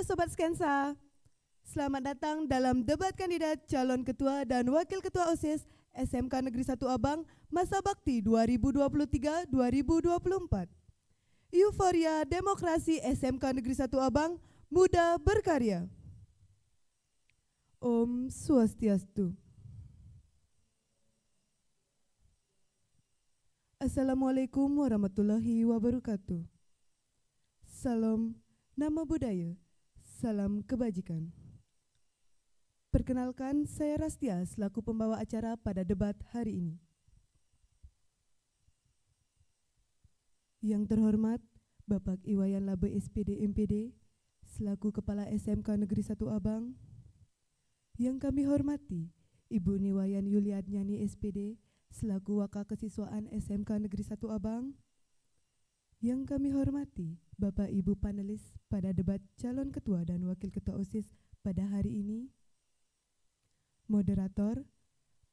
Halo Sobat Skensa, selamat datang dalam debat kandidat calon ketua dan wakil ketua OSIS SMK Negeri 1 Abang Masa Bakti 2023-2024. Euforia Demokrasi SMK Negeri 1 Abang, Muda Berkarya. Om Swastiastu. Assalamualaikum warahmatullahi wabarakatuh. Salam nama budaya, salam kebajikan. Perkenalkan, saya Rastia selaku pembawa acara pada debat hari ini. Yang terhormat Bapak Iwayan Labe SPD MPD selaku Kepala SMK Negeri 1 Abang. Yang kami hormati Ibu Niwayan Yuliadnyani SPD selaku Waka Kesiswaan SMK Negeri 1 Abang. Yang kami hormati Bapak Ibu panelis pada debat calon ketua dan wakil ketua OSIS pada hari ini. Moderator,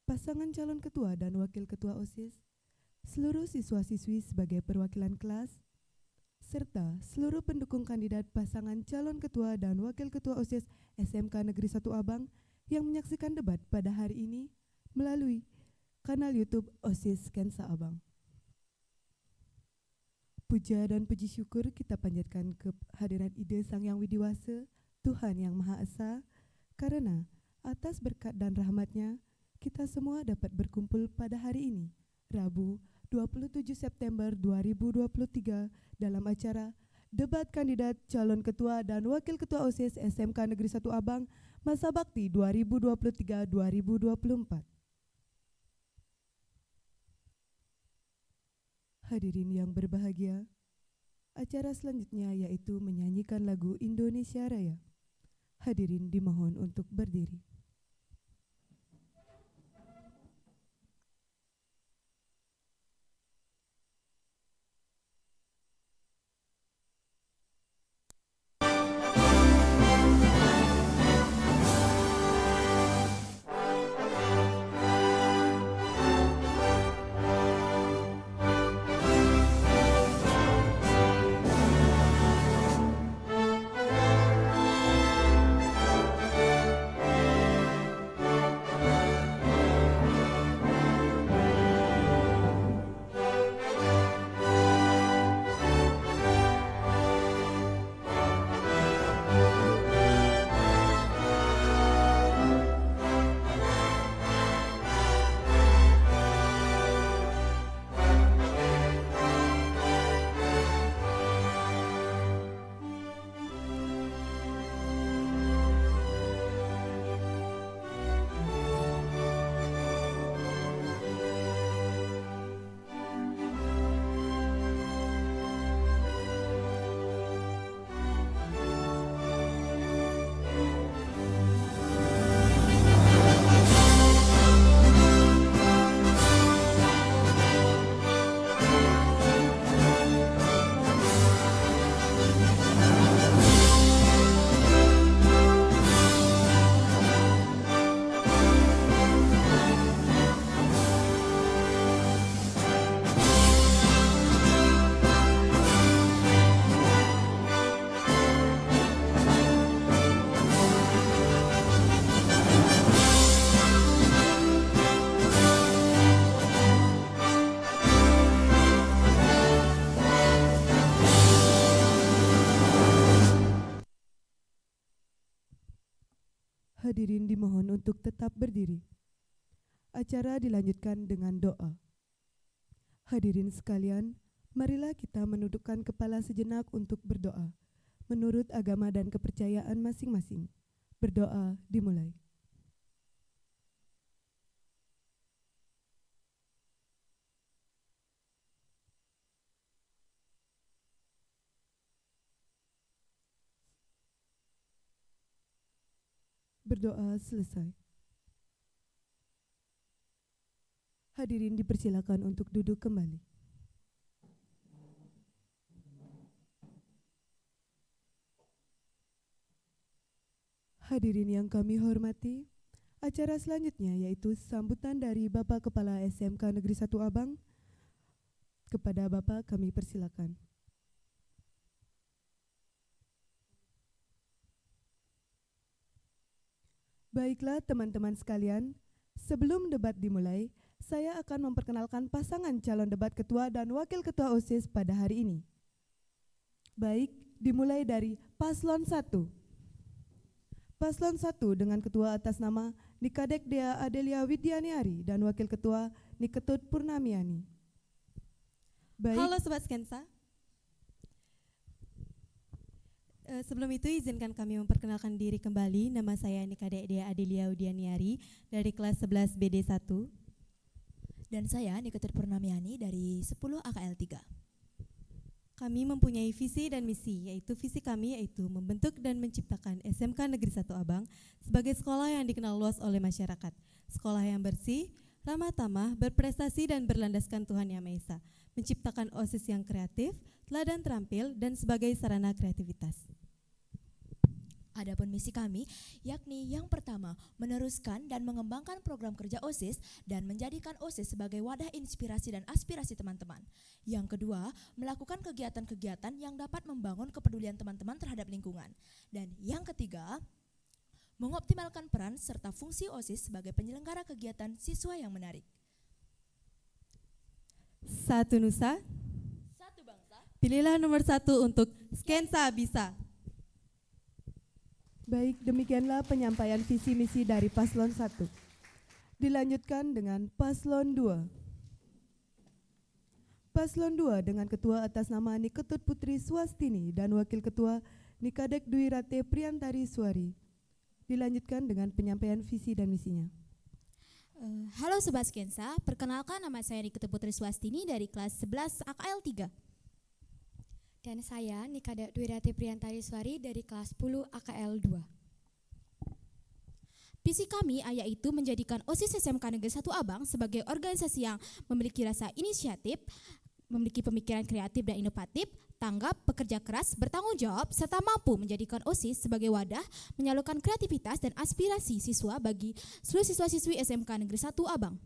pasangan calon ketua dan wakil ketua OSIS, seluruh siswa-siswi sebagai perwakilan kelas, serta seluruh pendukung kandidat pasangan calon ketua dan wakil ketua OSIS SMK Negeri 1 Abang yang menyaksikan debat pada hari ini melalui kanal YouTube OSIS Skensa Abang. Puja dan puji syukur kita panjatkan kehadiran Ide Sang Yang Widiwasa, Tuhan Yang Maha Esa, karena atas berkat dan rahmat-Nya, kita semua dapat berkumpul pada hari ini, Rabu 27 September 2023 dalam acara Debat Kandidat Calon Ketua dan Wakil Ketua OSIS SMK Negeri 1 Abang Masa Bakti 2023-2024. Hadirin yang berbahagia, acara selanjutnya yaitu menyanyikan lagu Indonesia Raya. Hadirin dimohon untuk berdiri. Hadirin dimohon untuk tetap berdiri. Acara dilanjutkan dengan doa. Hadirin sekalian, marilah kita menundukkan kepala sejenak untuk berdoa, menurut agama dan kepercayaan masing-masing. Berdoa dimulai. Berdoa selesai. Hadirin dipersilakan untuk duduk kembali. Hadirin yang kami hormati, acara selanjutnya yaitu sambutan dari Bapak Kepala SMK Negeri 1 Abang. Kepada Bapak kami persilakan. Baiklah teman-teman sekalian, sebelum debat dimulai, saya akan memperkenalkan pasangan calon debat ketua dan wakil ketua OSIS pada hari ini. Baik, dimulai dari Paslon 1. Paslon 1 dengan ketua atas nama Nikadek Dea Adelia Widyaniari dan wakil ketua Niketut Purnamiani. Baik. Halo Sobat Skensa. Sebelum itu izinkan kami memperkenalkan diri kembali. Nama saya Nikadek Dea Adelia Widyaniari dari kelas 11 BD 1. Dan saya Niketut Purnamiani dari 10 AKL 3. Kami mempunyai visi dan misi, yaitu visi kami yaitu membentuk dan menciptakan SMK Negeri 1 Abang sebagai sekolah yang dikenal luas oleh masyarakat. Sekolah yang bersih, ramah tamah, berprestasi dan berlandaskan Tuhan Yang Maha Esa. Menciptakan OSIS yang kreatif, teladan terampil, dan sebagai sarana kreativitas. Adapun misi kami, yakni yang pertama, meneruskan dan mengembangkan program kerja OSIS dan menjadikan OSIS sebagai wadah inspirasi dan aspirasi teman-teman. Yang kedua, melakukan kegiatan-kegiatan yang dapat membangun kepedulian teman-teman terhadap lingkungan. Dan yang ketiga, mengoptimalkan peran serta fungsi OSIS sebagai penyelenggara kegiatan siswa yang menarik. Satu Nusa, Satu bangsa. pilihlah nomor 1 untuk Skensa Bisa. Baik, demikianlah penyampaian visi misi dari Paslon 1. Dilanjutkan dengan Paslon 2. Paslon 2 dengan ketua atas nama Niketut Putri Swastini dan wakil ketua Nikadek Dwi Rate Priantari Suari. Dilanjutkan dengan penyampaian visi dan misinya. Halo Sobat Skensa, perkenalkan nama saya Niketut Putri Swastini dari kelas 11 AKL 3. Dan saya Nikadek Dwi Rate Priantari Suari dari kelas 10 AKL 2. Visi kami yaitu menjadikan OSIS SMK Negeri 1 Abang sebagai organisasi yang memiliki rasa inisiatif, memiliki pemikiran kreatif dan inovatif, tanggap, bekerja keras, bertanggung jawab, serta mampu menjadikan OSIS sebagai wadah menyalurkan kreativitas dan aspirasi siswa bagi seluruh siswa-siswi SMK Negeri 1 Abang.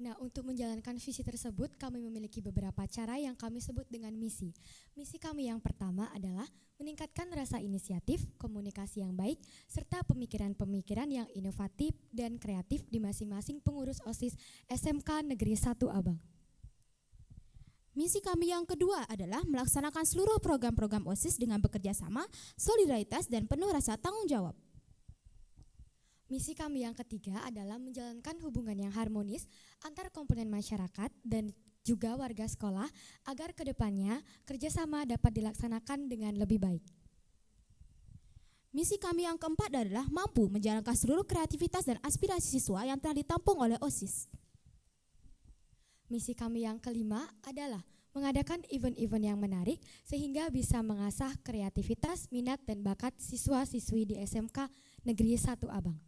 Nah, untuk menjalankan visi tersebut, kami memiliki beberapa cara yang kami sebut dengan misi. Misi kami yang pertama adalah meningkatkan rasa inisiatif, komunikasi yang baik, serta pemikiran-pemikiran yang inovatif dan kreatif di masing-masing pengurus OSIS SMK Negeri 1 Abang. Misi kami yang kedua adalah melaksanakan seluruh program-program OSIS dengan bekerja sama, solidaritas, dan penuh rasa tanggung jawab. Misi kami yang ketiga adalah menjalankan hubungan yang harmonis antar komponen masyarakat dan juga warga sekolah agar kedepannya kerjasama dapat dilaksanakan dengan lebih baik. Misi kami yang keempat adalah mampu menjalankan seluruh kreativitas dan aspirasi siswa yang telah ditampung oleh OSIS. Misi kami yang kelima adalah mengadakan event-event yang menarik sehingga bisa mengasah kreativitas, minat, dan bakat siswa-siswi di SMK Negeri 1 Abang.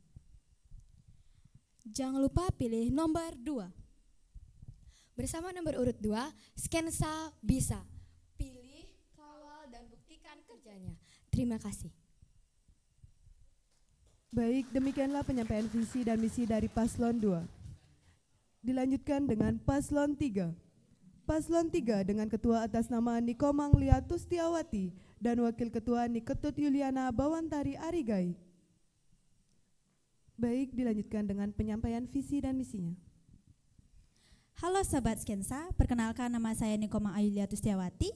Jangan lupa pilih nomor 2. Bersama nomor urut 2, Skensa Bisa. Pilih, kawal, dan buktikan kerjanya. Terima kasih. Baik, demikianlah penyampaian visi dan misi dari Paslon 2. Dilanjutkan dengan Paslon 3. Paslon 3 dengan ketua atas nama Nikomang Lia Tustiawati dan wakil ketua Niketut Yuliana Bawantari Arigai. Baik, dilanjutkan dengan penyampaian visi dan misinya. Halo Sobat Skensa, perkenalkan nama saya Nikomang Ayulia Tustiawati.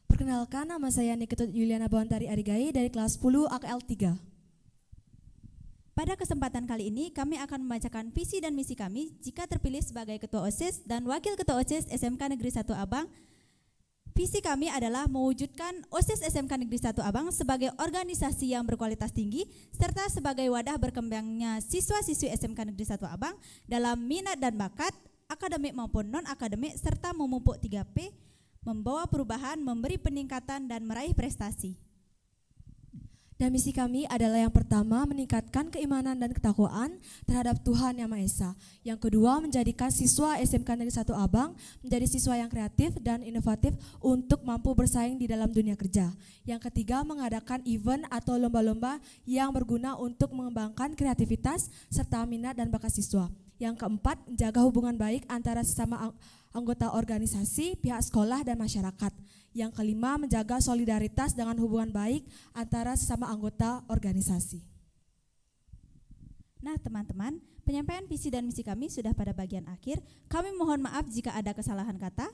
Perkenalkan nama saya Niketut Yuliana Bawantari Arigai dari kelas 10 AKL 3. Pada kesempatan kali ini kami akan membacakan visi dan misi kami jika terpilih sebagai Ketua OSIS dan Wakil Ketua OSIS SMK Negeri 1 Abang. Visi kami adalah mewujudkan OSIS SMK Negeri 1 Abang sebagai organisasi yang berkualitas tinggi serta sebagai wadah berkembangnya siswa-siswi SMK Negeri 1 Abang dalam minat dan bakat, akademik maupun non-akademik serta memupuk 3P, membawa perubahan, memberi peningkatan dan meraih prestasi. Dan misi kami adalah yang pertama meningkatkan keimanan dan ketakwaan terhadap Tuhan Yang Maha Esa. Yang kedua menjadikan siswa SMK Negeri 1 Abang menjadi siswa yang kreatif dan inovatif untuk mampu bersaing di dalam dunia kerja. Yang ketiga mengadakan event atau lomba-lomba yang berguna untuk mengembangkan kreativitas serta minat dan bakat siswa. Yang keempat menjaga hubungan baik antara sesama anggota organisasi, pihak sekolah, dan masyarakat. Yang kelima, menjaga solidaritas dengan hubungan baik antara sesama anggota organisasi. Nah teman-teman, penyampaian visi dan misi kami sudah pada bagian akhir. Kami mohon maaf jika ada kesalahan kata.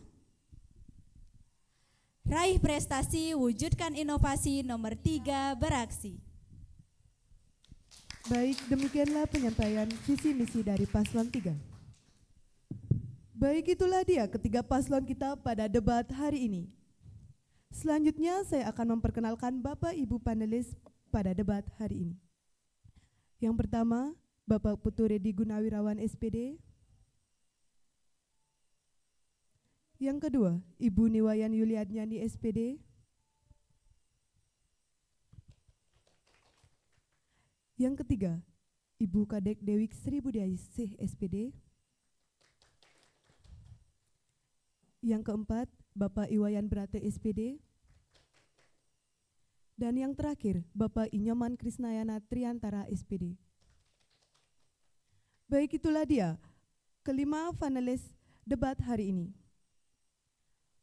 Raih prestasi, wujudkan inovasi, nomor 3, beraksi. Baik, demikianlah penyampaian visi misi dari paslon 3. Baik, itulah dia ketiga paslon kita pada debat hari ini. Selanjutnya saya akan memperkenalkan Bapak Ibu panelis pada debat hari ini. Yang pertama, Bapak Putu Redi Gunawirawan SPD. Yang kedua, Ibu Niwayan Yuliadnyani SPD. Yang ketiga, Ibu Kadek Dewi Sri Budiasih SPD. Yang keempat, Bapak Iwayan Brate SPD. Dan yang terakhir, Bapak Inyoman Krisnayana Triantara SPD. Baik, itulah dia kelima panelis debat hari ini.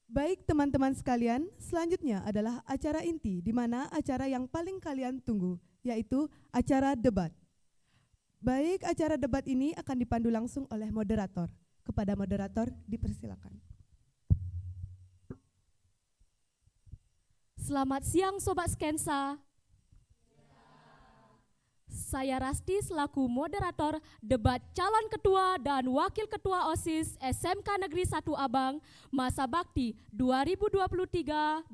Baik teman-teman sekalian, selanjutnya adalah acara inti, di mana acara yang paling kalian tunggu, yaitu acara debat. Baik, acara debat ini akan dipandu langsung oleh moderator. Kepada moderator dipersilakan. Selamat siang Sobat Skensa. Saya Rasti selaku moderator debat calon ketua dan wakil ketua OSIS SMK Negeri 1 Abang masa bakti 2023-2024.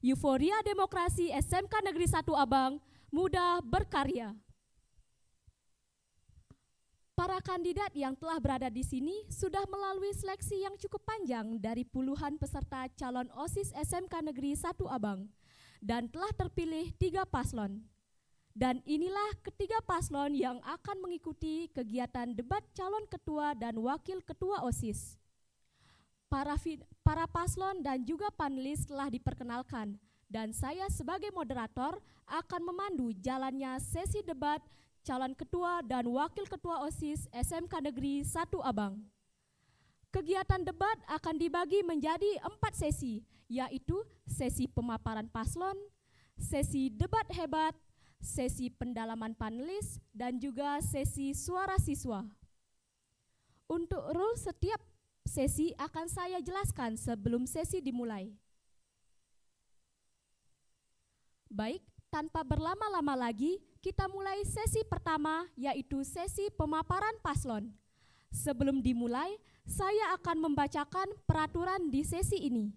Euforia Demokrasi SMK Negeri 1 Abang, muda berkarya. Para kandidat yang telah berada di sini sudah melalui seleksi yang cukup panjang dari puluhan peserta calon OSIS SMK Negeri 1 Abang dan telah terpilih 3 paslon. Dan inilah ketiga paslon yang akan mengikuti kegiatan debat calon ketua dan wakil ketua OSIS. Para paslon dan juga panelis telah diperkenalkan dan saya sebagai moderator akan memandu jalannya sesi debat calon ketua dan wakil ketua OSIS SMK Negeri 1 Abang. Kegiatan debat akan dibagi menjadi 4 sesi, yaitu sesi pemaparan paslon, sesi debat hebat, sesi pendalaman panelis, dan juga sesi suara siswa. Untuk rule setiap sesi akan saya jelaskan sebelum sesi dimulai. Baik, tanpa berlama-lama lagi, kita mulai sesi pertama, yaitu sesi pemaparan paslon. Sebelum dimulai, saya akan membacakan peraturan di sesi ini.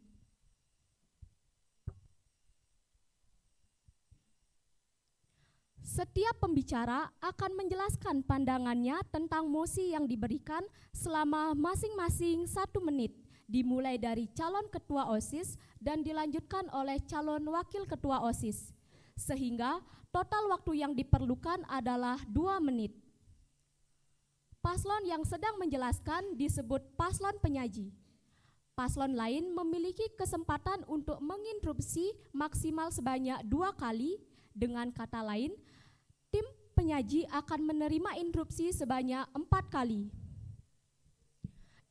Setiap pembicara akan menjelaskan pandangannya tentang mosi yang diberikan selama masing-masing 1 menit, dimulai dari calon ketua OSIS dan dilanjutkan oleh calon wakil ketua OSIS. Sehingga total waktu yang diperlukan adalah 2 menit. Paslon yang sedang menjelaskan disebut paslon penyaji. Paslon lain memiliki kesempatan untuk menginterupsi maksimal sebanyak 2 kali. Dengan kata lain, tim penyaji akan menerima interupsi sebanyak 4 kali.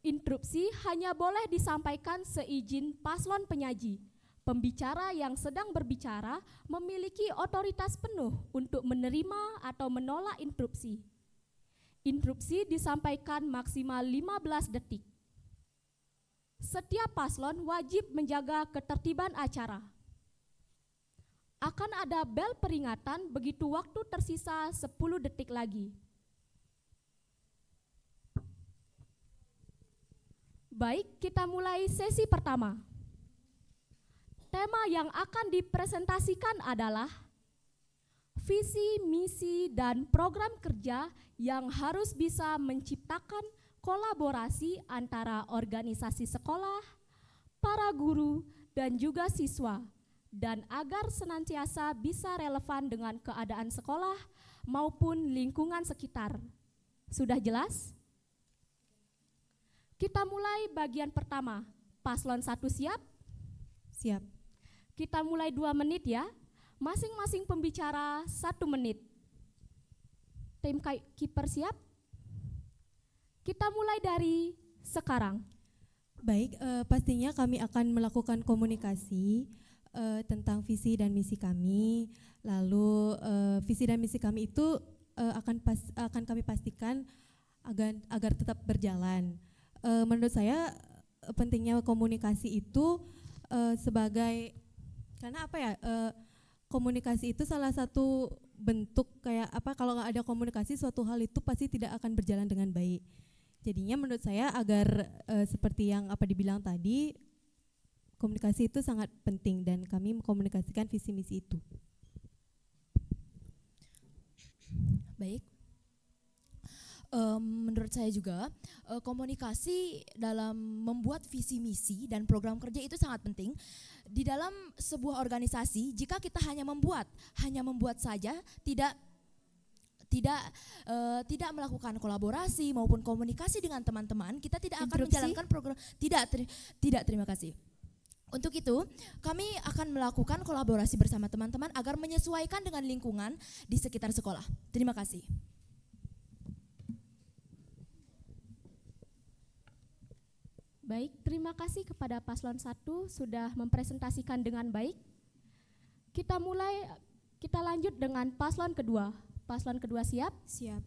Interupsi hanya boleh disampaikan seizin paslon penyaji. Pembicara yang sedang berbicara memiliki otoritas penuh untuk menerima atau menolak interupsi. Interupsi disampaikan maksimal 15 detik. Setiap paslon wajib menjaga ketertiban acara. Akan ada bel peringatan begitu waktu tersisa 10 detik lagi. Baik, kita mulai sesi pertama. Tema yang akan dipresentasikan adalah visi, misi, dan program kerja yang harus bisa menciptakan kolaborasi antara organisasi sekolah, para guru, dan juga siswa, dan agar senantiasa bisa relevan dengan keadaan sekolah maupun lingkungan sekitar. Sudah jelas? Kita mulai bagian pertama. Paslon 1 siap? Siap. Kita mulai 2 menit ya. Masing-masing pembicara 1 menit. Tim kiper siap? Kita mulai dari sekarang. Baik, pastinya kami akan melakukan komunikasi tentang visi dan misi kami. Lalu visi dan misi kami itu akan kami pastikan agar tetap berjalan. Menurut saya pentingnya komunikasi itu sebagai karena apa ya? Komunikasi itu salah satu bentuk kayak apa? Kalau nggak ada komunikasi, suatu hal itu pasti tidak akan berjalan dengan baik. Jadinya menurut saya agar seperti yang apa dibilang tadi, komunikasi itu sangat penting dan kami mengkomunikasikan visi misi itu. Baik. Menurut saya juga komunikasi dalam membuat visi misi dan program kerja itu sangat penting. Di dalam sebuah organisasi, jika kita hanya membuat saja, tidak melakukan kolaborasi maupun komunikasi dengan teman-teman, kita tidak akan menjalankan program. Tidak, terima kasih. Untuk itu, kami akan melakukan kolaborasi bersama teman-teman agar menyesuaikan dengan lingkungan di sekitar sekolah. Terima kasih. Baik, terima kasih kepada paslon 1 sudah mempresentasikan dengan baik. Kita lanjut dengan paslon kedua. Paslon kedua siap? Siap.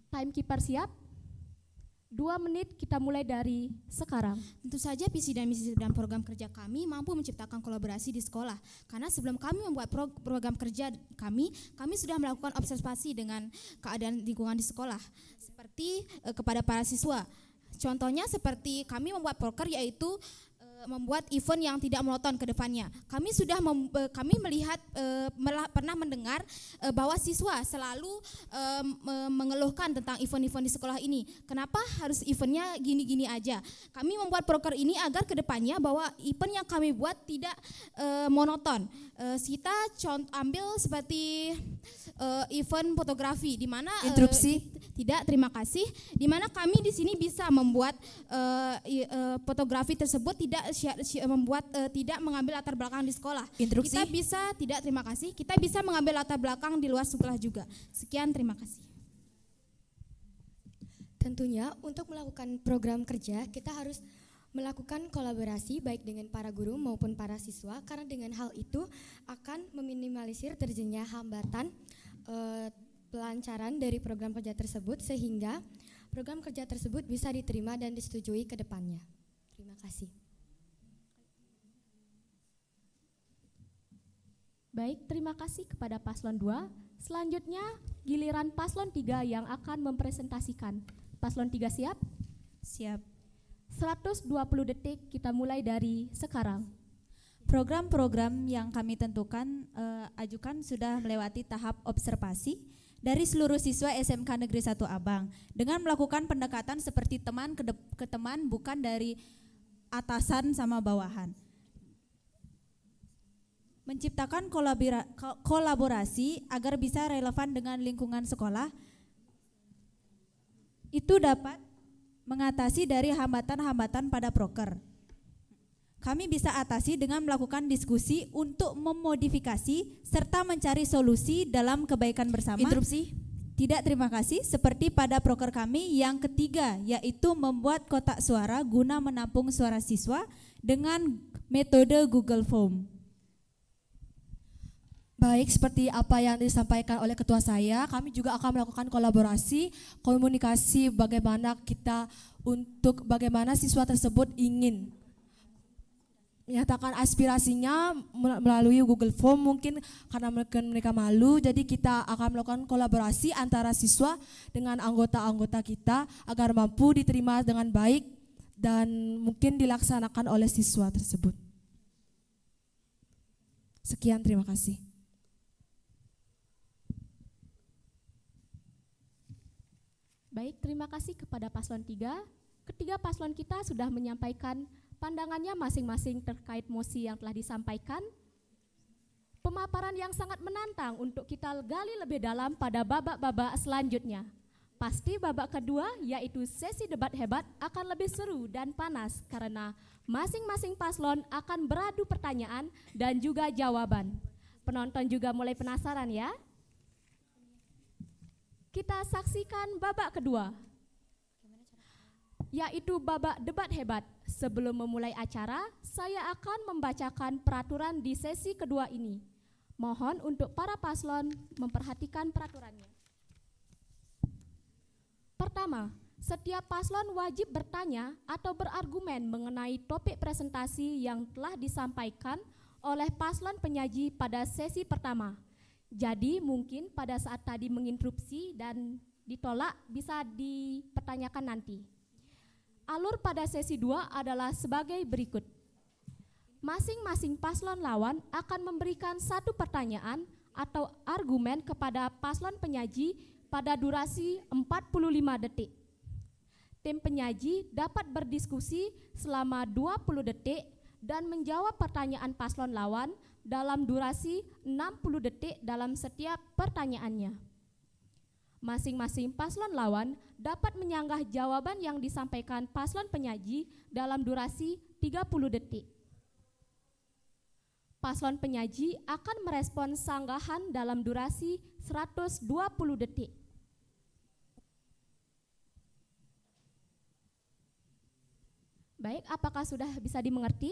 Timekeeper siap? 2 menit kita mulai dari sekarang. Tentu saja visi dan misi dan program kerja kami mampu menciptakan kolaborasi di sekolah. Karena sebelum kami membuat program kerja kami sudah melakukan observasi dengan keadaan lingkungan di sekolah. Seperti kepada para siswa. Contohnya seperti kami membuat proker yaitu membuat event yang tidak monoton ke depannya. Kami sudah kami melihat pernah mendengar bahwa siswa selalu mengeluhkan tentang event-event di sekolah ini. Kenapa harus eventnya gini-gini aja? Kami membuat proker ini agar ke depannya bahwa event yang kami buat tidak monoton. Kita ambil seperti event fotografi di mana tidak, terima kasih. Di mana kami di sini bisa membuat fotografi tersebut tidak mengambil latar belakang di sekolah. Interupsi. Kita bisa tidak, terima kasih. Kita bisa mengambil latar belakang di luar sekolah juga. Sekian, terima kasih. Tentunya untuk melakukan program kerja kita harus melakukan kolaborasi baik dengan para guru maupun para siswa, karena dengan hal itu akan meminimalisir terjadinya hambatan pelancaran dari program kerja tersebut sehingga program kerja tersebut bisa diterima dan disetujui ke depannya. Terima kasih. Baik, terima kasih kepada paslon 2. Selanjutnya giliran paslon 3 yang akan mempresentasikan. Paslon 3 siap? Siap. 120 detik kita mulai dari sekarang. Program-program yang kami tentukan ajukan sudah melewati tahap observasi dari seluruh siswa SMK Negeri 1 Abang dengan melakukan pendekatan seperti teman ke teman, bukan dari atasan sama bawahan. Menciptakan kolaborasi agar bisa relevan dengan lingkungan sekolah, itu dapat mengatasi dari hambatan-hambatan pada proker. Kami bisa atasi dengan melakukan diskusi untuk memodifikasi serta mencari solusi dalam kebaikan bersama. Interupsi. Tidak, terima kasih. Seperti pada proker kami yang ketiga, yaitu membuat kotak suara guna menampung suara siswa dengan metode Google Form. Baik, seperti apa yang disampaikan oleh ketua saya, kami juga akan melakukan kolaborasi, komunikasi bagaimana siswa tersebut ingin menyatakan aspirasinya melalui Google Form. Mungkin karena mereka malu, jadi kita akan melakukan kolaborasi antara siswa dengan anggota-anggota kita agar mampu diterima dengan baik dan mungkin dilaksanakan oleh siswa tersebut. Sekian, terima kasih. Baik, terima kasih kepada paslon 3. Ketiga paslon kita sudah menyampaikan pandangannya masing-masing terkait mosi yang telah disampaikan. Pemaparan yang sangat menantang untuk kita gali lebih dalam pada babak-babak selanjutnya. Pasti babak kedua, yaitu sesi debat hebat, akan lebih seru dan panas karena masing-masing paslon akan beradu pertanyaan dan juga jawaban. Penonton juga mulai penasaran ya? Kita saksikan babak kedua. yaitu babak debat hebat. Sebelum memulai acara, saya akan membacakan peraturan di sesi kedua ini. Mohon untuk para paslon memperhatikan peraturannya. Pertama, setiap paslon wajib bertanya atau berargumen mengenai topik presentasi yang telah disampaikan oleh paslon penyaji pada sesi pertama. Jadi mungkin pada saat tadi menginterupsi dan ditolak bisa dipertanyakan nanti. Alur pada sesi 2 adalah sebagai berikut. Masing-masing paslon lawan akan memberikan satu pertanyaan atau argumen kepada paslon penyaji pada durasi 45 detik. Tim penyaji dapat berdiskusi selama 20 detik dan menjawab pertanyaan paslon lawan dalam durasi 60 detik dalam setiap pertanyaannya. Masing-masing paslon lawan dapat menyanggah jawaban yang disampaikan paslon penyaji dalam durasi 30 detik. Paslon penyaji akan merespon sanggahan dalam durasi 120 detik. Baik, apakah sudah bisa dimengerti?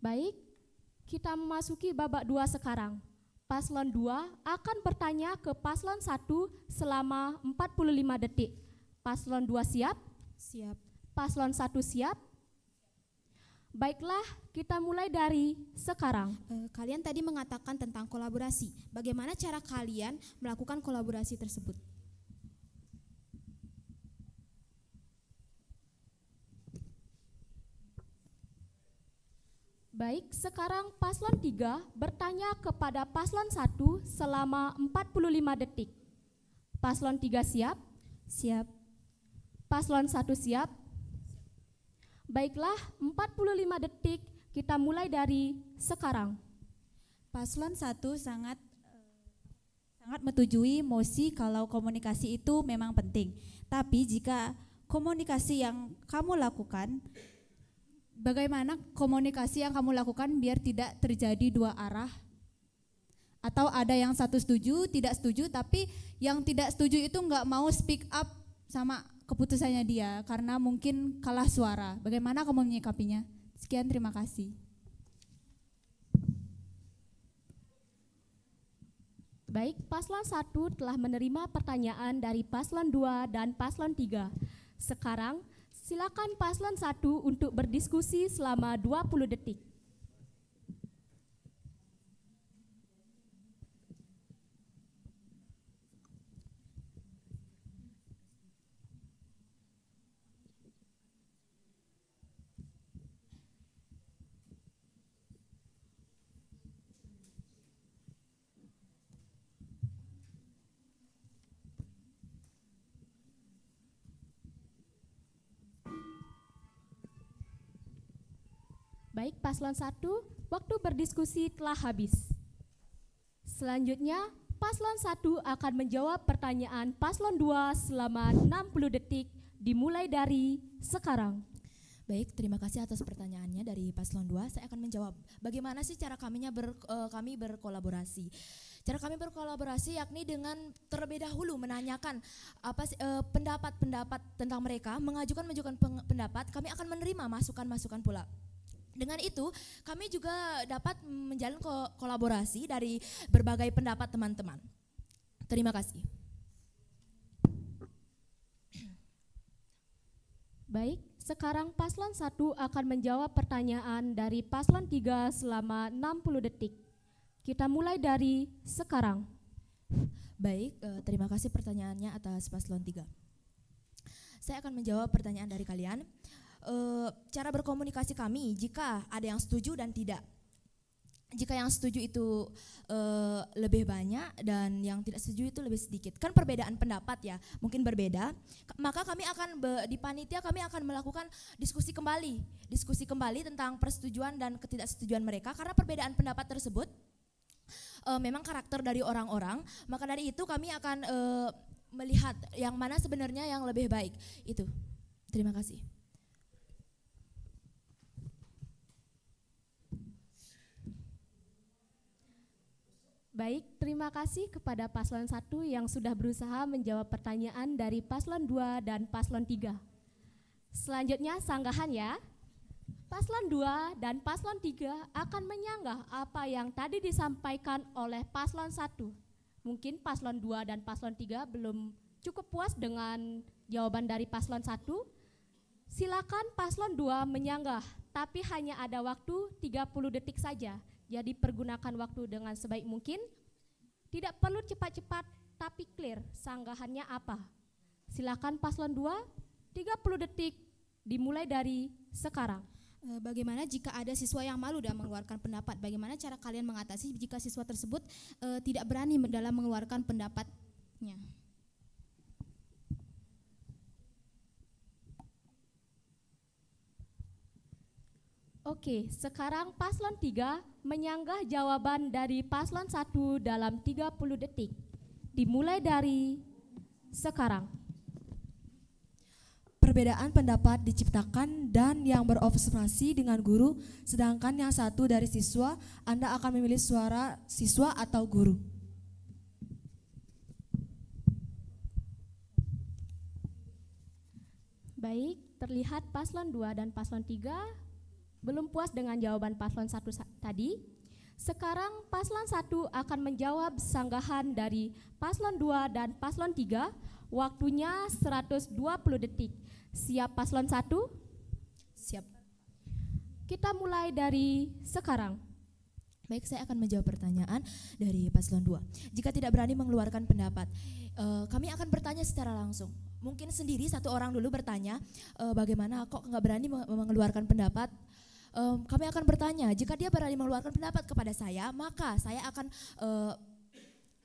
Baik, kita memasuki babak 2 sekarang. Paslon 2 akan bertanya ke paslon 1 selama 45 detik. Paslon 2 siap? Siap. Paslon 1 siap? Baiklah, kita mulai dari sekarang. Kalian tadi mengatakan tentang kolaborasi. Bagaimana cara kalian melakukan kolaborasi tersebut? Baik, sekarang paslon 3 bertanya kepada paslon 1 selama 45 detik. Paslon 3 siap? Siap. Paslon 1 siap? Baiklah, 45 detik kita mulai dari sekarang. Paslon 1 sangat menyetujui mosi kalau komunikasi itu memang penting. Tapi jika komunikasi yang kamu lakukan, bagaimana komunikasi yang kamu lakukan biar tidak terjadi dua arah? Atau ada yang satu setuju, tidak setuju, tapi yang tidak setuju itu nggak mau speak up sama keputusannya dia karena mungkin kalah suara. Bagaimana kamu menyikapinya? Sekian, terima kasih. Baik, paslon 1 telah menerima pertanyaan dari paslon 2 dan paslon 3. Sekarang silakan paslon 1 untuk berdiskusi selama 20 detik. Baik, paslon 1, waktu berdiskusi telah habis. Selanjutnya, paslon 1 akan menjawab pertanyaan paslon 2 selama 60 detik dimulai dari sekarang. Baik, terima kasih atas pertanyaannya dari paslon 2. Saya akan menjawab. Bagaimana sih cara kami berkolaborasi? Cara kami berkolaborasi yakni dengan terlebih dahulu menanyakan pendapat-pendapat tentang mereka, mengajukan pendapat, kami akan menerima masukan-masukan pula. Dengan itu, kami juga dapat menjalin kolaborasi dari berbagai pendapat teman-teman. Terima kasih. Baik, sekarang paslon 1 akan menjawab pertanyaan dari paslon 3 selama 60 detik. Kita mulai dari sekarang. Baik, terima kasih pertanyaannya atas paslon 3. Saya akan menjawab pertanyaan dari kalian. Cara berkomunikasi kami jika ada yang setuju dan tidak. Jika yang setuju itu lebih banyak dan yang tidak setuju itu lebih sedikit. Kan perbedaan pendapat ya, mungkin berbeda. Maka kami akan di panitia kami akan melakukan diskusi kembali tentang persetujuan dan ketidaksetujuan mereka karena perbedaan pendapat tersebut memang karakter dari orang-orang. Maka dari itu kami akan melihat yang mana sebenarnya yang lebih baik. Itu. Terima kasih. Baik, terima kasih kepada paslon 1 yang sudah berusaha menjawab pertanyaan dari paslon 2 dan paslon 3. Selanjutnya sanggahan ya. Paslon 2 dan paslon 3 akan menyanggah apa yang tadi disampaikan oleh paslon 1. Mungkin paslon 2 dan paslon 3 belum cukup puas dengan jawaban dari paslon 1. Silakan paslon 2 menyanggah, tapi hanya ada waktu 30 detik saja. Jadi pergunakan waktu dengan sebaik mungkin. Tidak perlu cepat-cepat, tapi clear sanggahannya apa. Silakan paslon 2, 30 detik dimulai dari sekarang. Bagaimana jika ada siswa yang malu dalam mengeluarkan pendapat? Bagaimana cara kalian mengatasi jika siswa tersebut tidak berani dalam mengeluarkan pendapatnya? Oke, sekarang paslon 3 menyanggah jawaban dari paslon 1 dalam 30 detik. Dimulai dari sekarang. Perbedaan pendapat diciptakan dan yang berobservasi dengan guru, sedangkan yang satu dari siswa, Anda akan memilih suara siswa atau guru. Baik, terlihat paslon 2 dan paslon 3 belum puas dengan jawaban paslon 1 tadi. Sekarang paslon 1 akan menjawab sanggahan dari paslon 2 dan paslon 3. Waktunya 120 detik. Siap paslon 1? Siap. Kita mulai dari sekarang. Baik, saya akan menjawab pertanyaan dari paslon 2. Jika tidak berani mengeluarkan pendapat, kami akan bertanya secara langsung. Mungkin sendiri satu orang dulu bertanya, bagaimana kok nggak berani mengeluarkan pendapat? Kami akan bertanya, jika dia berani mengeluarkan pendapat kepada saya, maka saya akan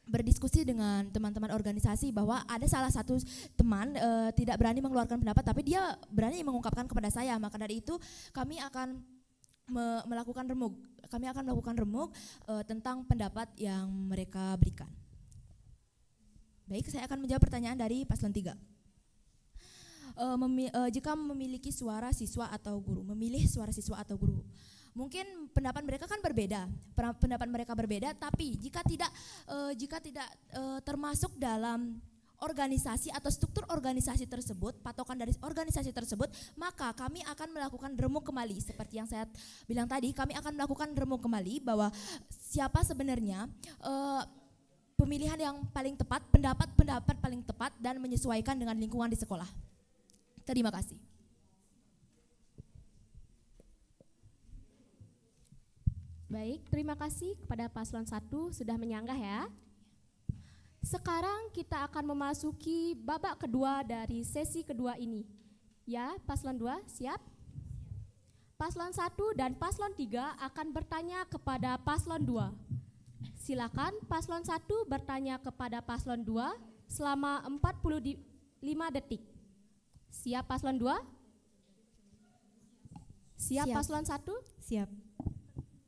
berdiskusi dengan teman-teman organisasi bahwa ada salah satu teman tidak berani mengeluarkan pendapat, tapi dia berani mengungkapkan kepada saya. Maka dari itu kami akan melakukan remuk. Kami akan melakukan remuk tentang pendapat yang mereka berikan. Baik, saya akan menjawab pertanyaan dari paslon 3. Jika memiliki suara siswa atau guru, memilih suara siswa atau guru. Mungkin pendapat mereka kan berbeda, tapi jika tidak termasuk dalam organisasi atau struktur organisasi tersebut, patokan dari organisasi tersebut, maka kami akan melakukan remuk kembali. Seperti yang saya bilang tadi, kami akan melakukan remuk kembali bahwa siapa sebenarnya pemilihan yang paling tepat, pendapat paling tepat dan menyesuaikan dengan lingkungan di sekolah. Terima kasih. Baik, terima kasih kepada paslon 1 sudah menyanggah ya. Sekarang kita akan memasuki babak kedua dari sesi kedua ini. Ya, paslon 2 siap? Paslon 1 dan paslon 3 akan bertanya kepada paslon 2. Silakan paslon 1 bertanya kepada paslon 2 selama 45 detik. Siap paslon 2? Siap paslon 1? Siap.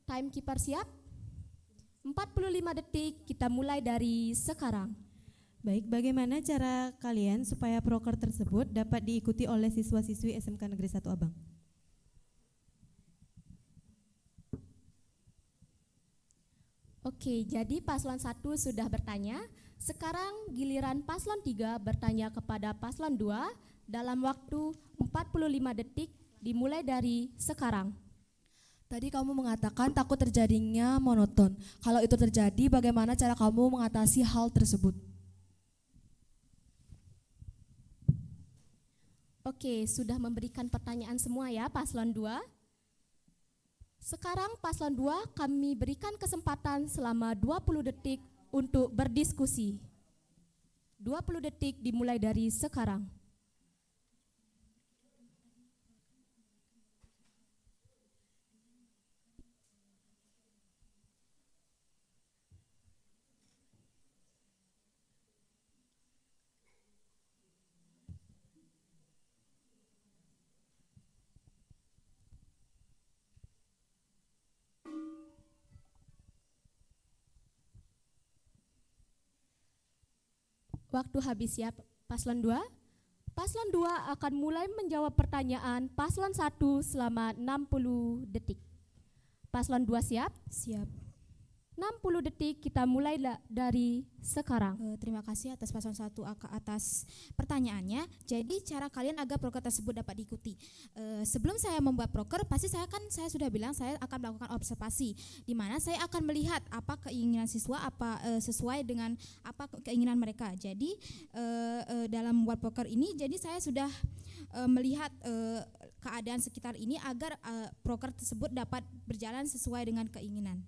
Timekeeper siap? 45 detik, kita mulai dari sekarang. Baik, bagaimana cara kalian supaya proker tersebut dapat diikuti oleh siswa-siswi SMK Negeri 1 Abang? Oke, jadi paslon 1 sudah bertanya. Sekarang giliran paslon 3 bertanya kepada paslon 2 dalam waktu 45 detik dimulai dari sekarang. Tadi kamu mengatakan takut terjadinya monoton. Kalau itu terjadi, bagaimana cara kamu mengatasi hal tersebut? Oke, sudah memberikan pertanyaan semua ya paslon 2. Sekarang paslon 2 kami berikan kesempatan selama 20 detik untuk berdiskusi. 20 detik dimulai dari sekarang. Waktu habis ya paslon 2. Paslon 2 akan mulai menjawab pertanyaan paslon 1 selama 60 detik. Paslon 2 siap? Siap. 60 detik kita mulai dari sekarang. Terima kasih atas paslon 1 atas pertanyaannya. Jadi cara kalian agar proker tersebut dapat diikuti. Sebelum saya membuat proker, pasti saya sudah bilang saya akan melakukan observasi, di mana saya akan melihat apa keinginan siswa, apa sesuai dengan apa keinginan mereka. Jadi dalam membuat proker ini, jadi saya sudah melihat keadaan sekitar ini agar proker tersebut dapat berjalan sesuai dengan keinginan.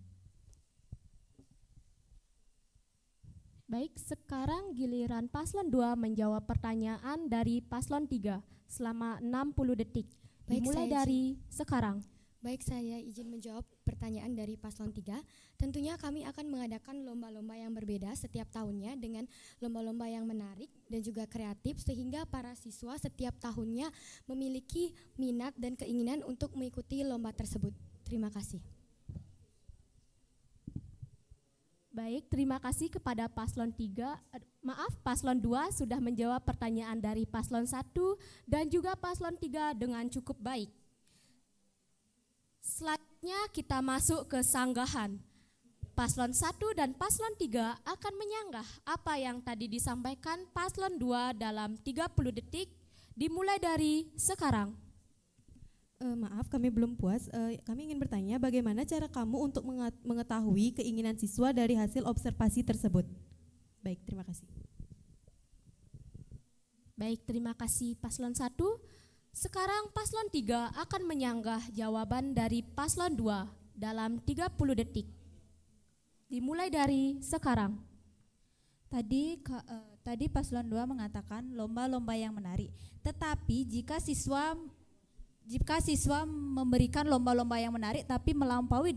Baik, sekarang giliran paslon 2 menjawab pertanyaan dari paslon 3 selama 60 detik. Baik, Dimulai saya dari sekarang. Baik, saya izin menjawab pertanyaan dari paslon 3. Tentunya kami akan mengadakan lomba-lomba yang berbeda setiap tahunnya dengan lomba-lomba yang menarik dan juga kreatif, sehingga para siswa setiap tahunnya memiliki minat dan keinginan untuk mengikuti lomba tersebut. Terima kasih. Baik, terima kasih kepada paslon 3. Paslon 2 sudah menjawab pertanyaan dari paslon 1 dan juga paslon 3 dengan cukup baik. Selanjutnya kita masuk ke sanggahan. Paslon 1 dan paslon 3 akan menyanggah apa yang tadi disampaikan paslon 2 dalam 30 detik dimulai dari sekarang. Maaf, kami belum puas. Kami ingin bertanya bagaimana cara kamu untuk mengetahui keinginan siswa dari hasil observasi tersebut. Baik, terima kasih. Baik, terima kasih paslon 1. Sekarang paslon 3 akan menyanggah jawaban dari paslon 2 dalam 30 detik. Dimulai dari sekarang. Tadi paslon 2 mengatakan lomba-lomba yang menarik. Tetapi jika siswa memberikan lomba-lomba yang menarik tapi melampaui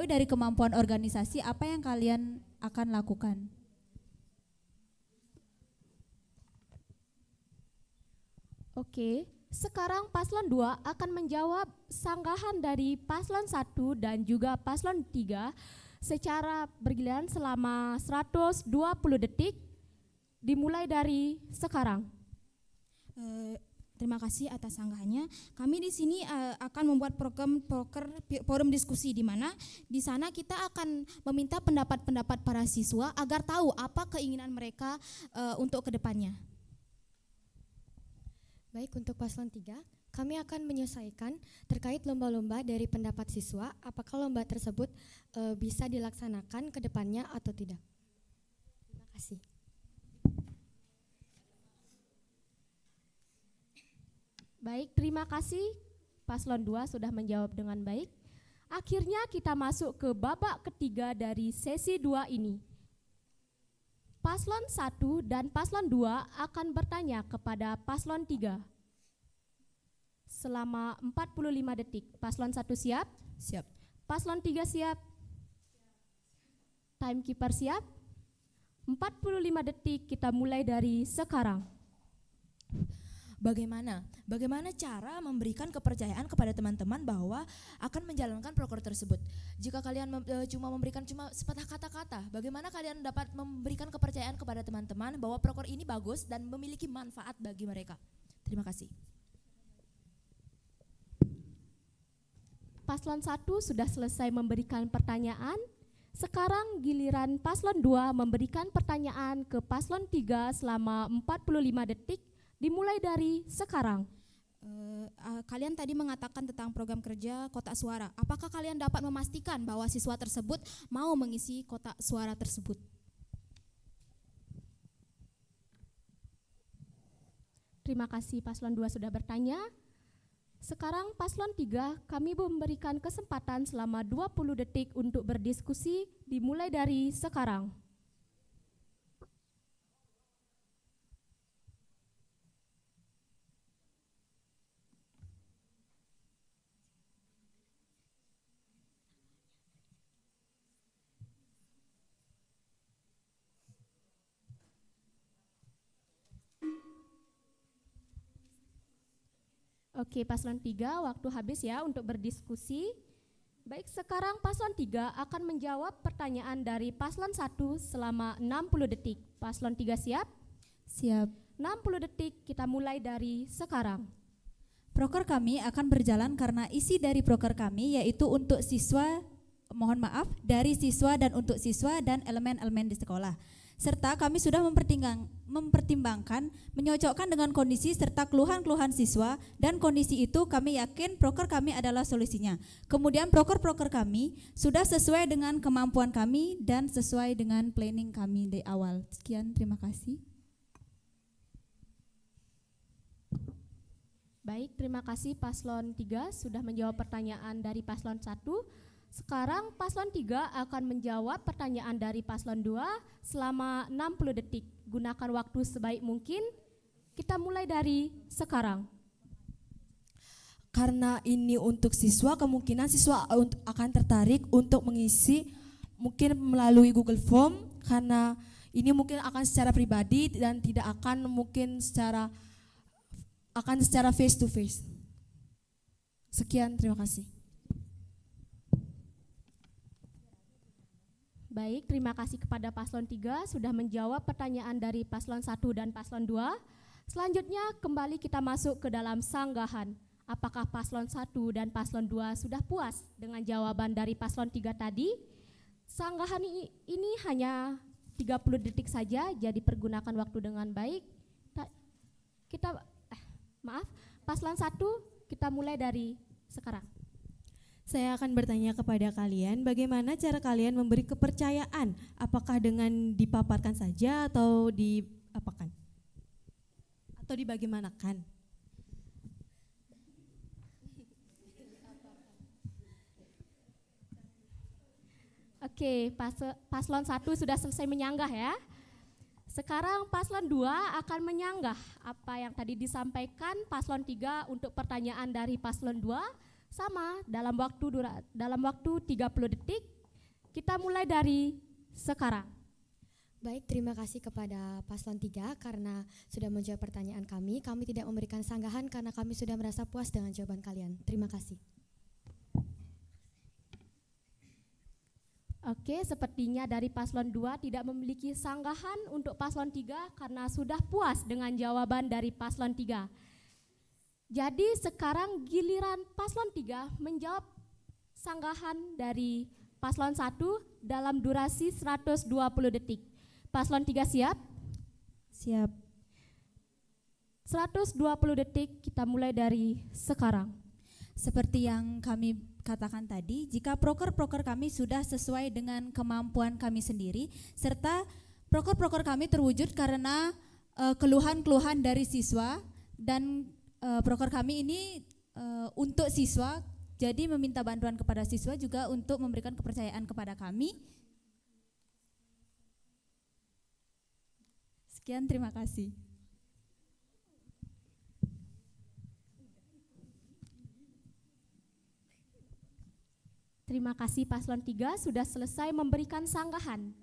dari kemampuan organisasi, apa yang kalian akan lakukan? Oke, sekarang paslon 2 akan menjawab sanggahan dari paslon 1 dan juga paslon 3 secara bergiliran selama 120 detik dimulai dari sekarang. Terima kasih atas sanggahannya. Kami di sini akan membuat forum diskusi, di mana di sana kita akan meminta pendapat-pendapat para siswa agar tahu apa keinginan mereka untuk kedepannya. Baik, untuk paslon 3, kami akan menyesuaikan terkait lomba-lomba dari pendapat siswa, apakah lomba tersebut bisa dilaksanakan ke depannya atau tidak. Terima kasih. Baik, terima kasih. Paslon 2 sudah menjawab dengan baik. Akhirnya kita masuk ke babak ketiga dari sesi 2 ini. Paslon 1 dan paslon 2 akan bertanya kepada paslon 3 selama 45 detik. Paslon 1 siap? Siap. Paslon 3 siap? Timekeeper siap? 45 detik kita mulai dari sekarang. Bagaimana cara memberikan kepercayaan kepada teman-teman bahwa akan menjalankan proker tersebut? Jika kalian cuma memberikan sepatah kata-kata, bagaimana kalian dapat memberikan kepercayaan kepada teman-teman bahwa proker ini bagus dan memiliki manfaat bagi mereka? Terima kasih. Paslon 1 sudah selesai memberikan pertanyaan. Sekarang giliran paslon 2 memberikan pertanyaan ke paslon 3 selama 45 detik dimulai dari sekarang. Kalian tadi mengatakan tentang program kerja kotak suara. Apakah kalian dapat memastikan bahwa siswa tersebut mau mengisi kotak suara tersebut? Terima kasih paslon 2 sudah bertanya. Sekarang paslon 3 kami memberikan kesempatan selama 20 detik untuk berdiskusi dimulai dari sekarang. Oke, paslon 3 waktu habis ya untuk berdiskusi. Baik, sekarang paslon 3 akan menjawab pertanyaan dari paslon 1 selama 60 detik. Paslon 3 siap? Siap. 60 detik kita mulai dari sekarang. Proker kami akan berjalan karena isi dari proker kami yaitu untuk siswa dari siswa dan untuk siswa dan elemen-elemen di sekolah. Serta kami sudah mempertimbangkan, menyocokkan dengan kondisi serta keluhan-keluhan siswa, dan kondisi itu kami yakin proker kami adalah solusinya. Kemudian proker-proker kami sudah sesuai dengan kemampuan kami dan sesuai dengan planning kami dari awal. Sekian, terima kasih. Baik, terima kasih Paslon 3 sudah menjawab pertanyaan dari Paslon 1. Sekarang Paslon 3 akan menjawab pertanyaan dari Paslon 2 selama 60 detik. Gunakan waktu sebaik mungkin. Kita mulai dari sekarang. Karena ini untuk siswa, kemungkinan siswa akan tertarik untuk mengisi mungkin melalui Google Form, karena ini mungkin akan secara pribadi dan tidak akan mungkin secara face to face. Sekian, terima kasih. Baik, terima kasih kepada Paslon 3 sudah menjawab pertanyaan dari Paslon 1 dan Paslon 2. Selanjutnya kembali kita masuk ke dalam sanggahan. Apakah Paslon 1 dan Paslon 2 sudah puas dengan jawaban dari Paslon 3 tadi? Sanggahan ini hanya 30 detik saja, jadi pergunakan waktu dengan baik. Paslon 1 kita mulai dari sekarang. Saya akan bertanya kepada kalian, bagaimana cara kalian memberi kepercayaan? Apakah dengan dipaparkan saja atau diapakan? Atau dibagaimanakan? Oke, Paslon 1 sudah selesai menyanggah ya. Sekarang Paslon 2 akan menyanggah apa yang tadi disampaikan Paslon 3 untuk pertanyaan dari Paslon 2. Sama dalam waktu 30 detik. Kita mulai dari sekarang. Baik, terima kasih kepada Paslon 3 karena sudah menjawab pertanyaan kami. Kami tidak memberikan sanggahan karena kami sudah merasa puas dengan jawaban kalian. Terima kasih. Oke, sepertinya dari Paslon 2 tidak memiliki sanggahan untuk Paslon 3 karena sudah puas dengan jawaban dari Paslon 3. Jadi sekarang giliran Paslon 3 menjawab sanggahan dari Paslon 1 dalam durasi 120 detik. Paslon 3 siap? Siap. 120 detik kita mulai dari sekarang. Seperti yang kami katakan tadi, jika proker-proker kami sudah sesuai dengan kemampuan kami sendiri, serta proker-proker kami terwujud karena keluhan-keluhan dari siswa, dan proker kami ini untuk siswa, jadi meminta bantuan kepada siswa juga untuk memberikan kepercayaan kepada kami. Sekian, terima kasih. Terima kasih Paslon 3 sudah selesai memberikan sanggahan.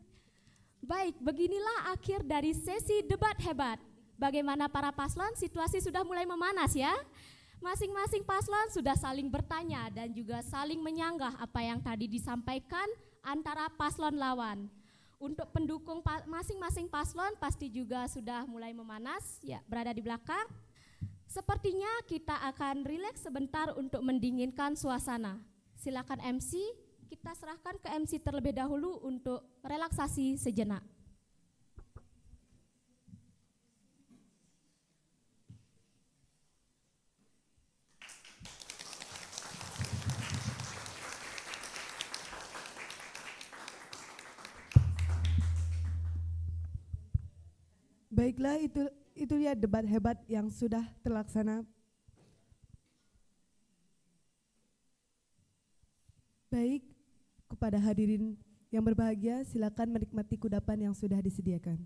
Baik, beginilah akhir dari sesi debat hebat. Bagaimana para paslon? Situasi sudah mulai memanas ya. Masing-masing paslon sudah saling bertanya dan juga saling menyanggah apa yang tadi disampaikan antara paslon lawan. Untuk pendukung masing-masing paslon pasti juga sudah mulai memanas, ya berada di belakang. Sepertinya kita akan rileks sebentar untuk mendinginkan suasana. Silakan MC, kita serahkan ke MC terlebih dahulu untuk relaksasi sejenak. Baiklah, itu dia debat hebat yang sudah terlaksana. Baik, kepada hadirin yang berbahagia, silakan menikmati kudapan yang sudah disediakan.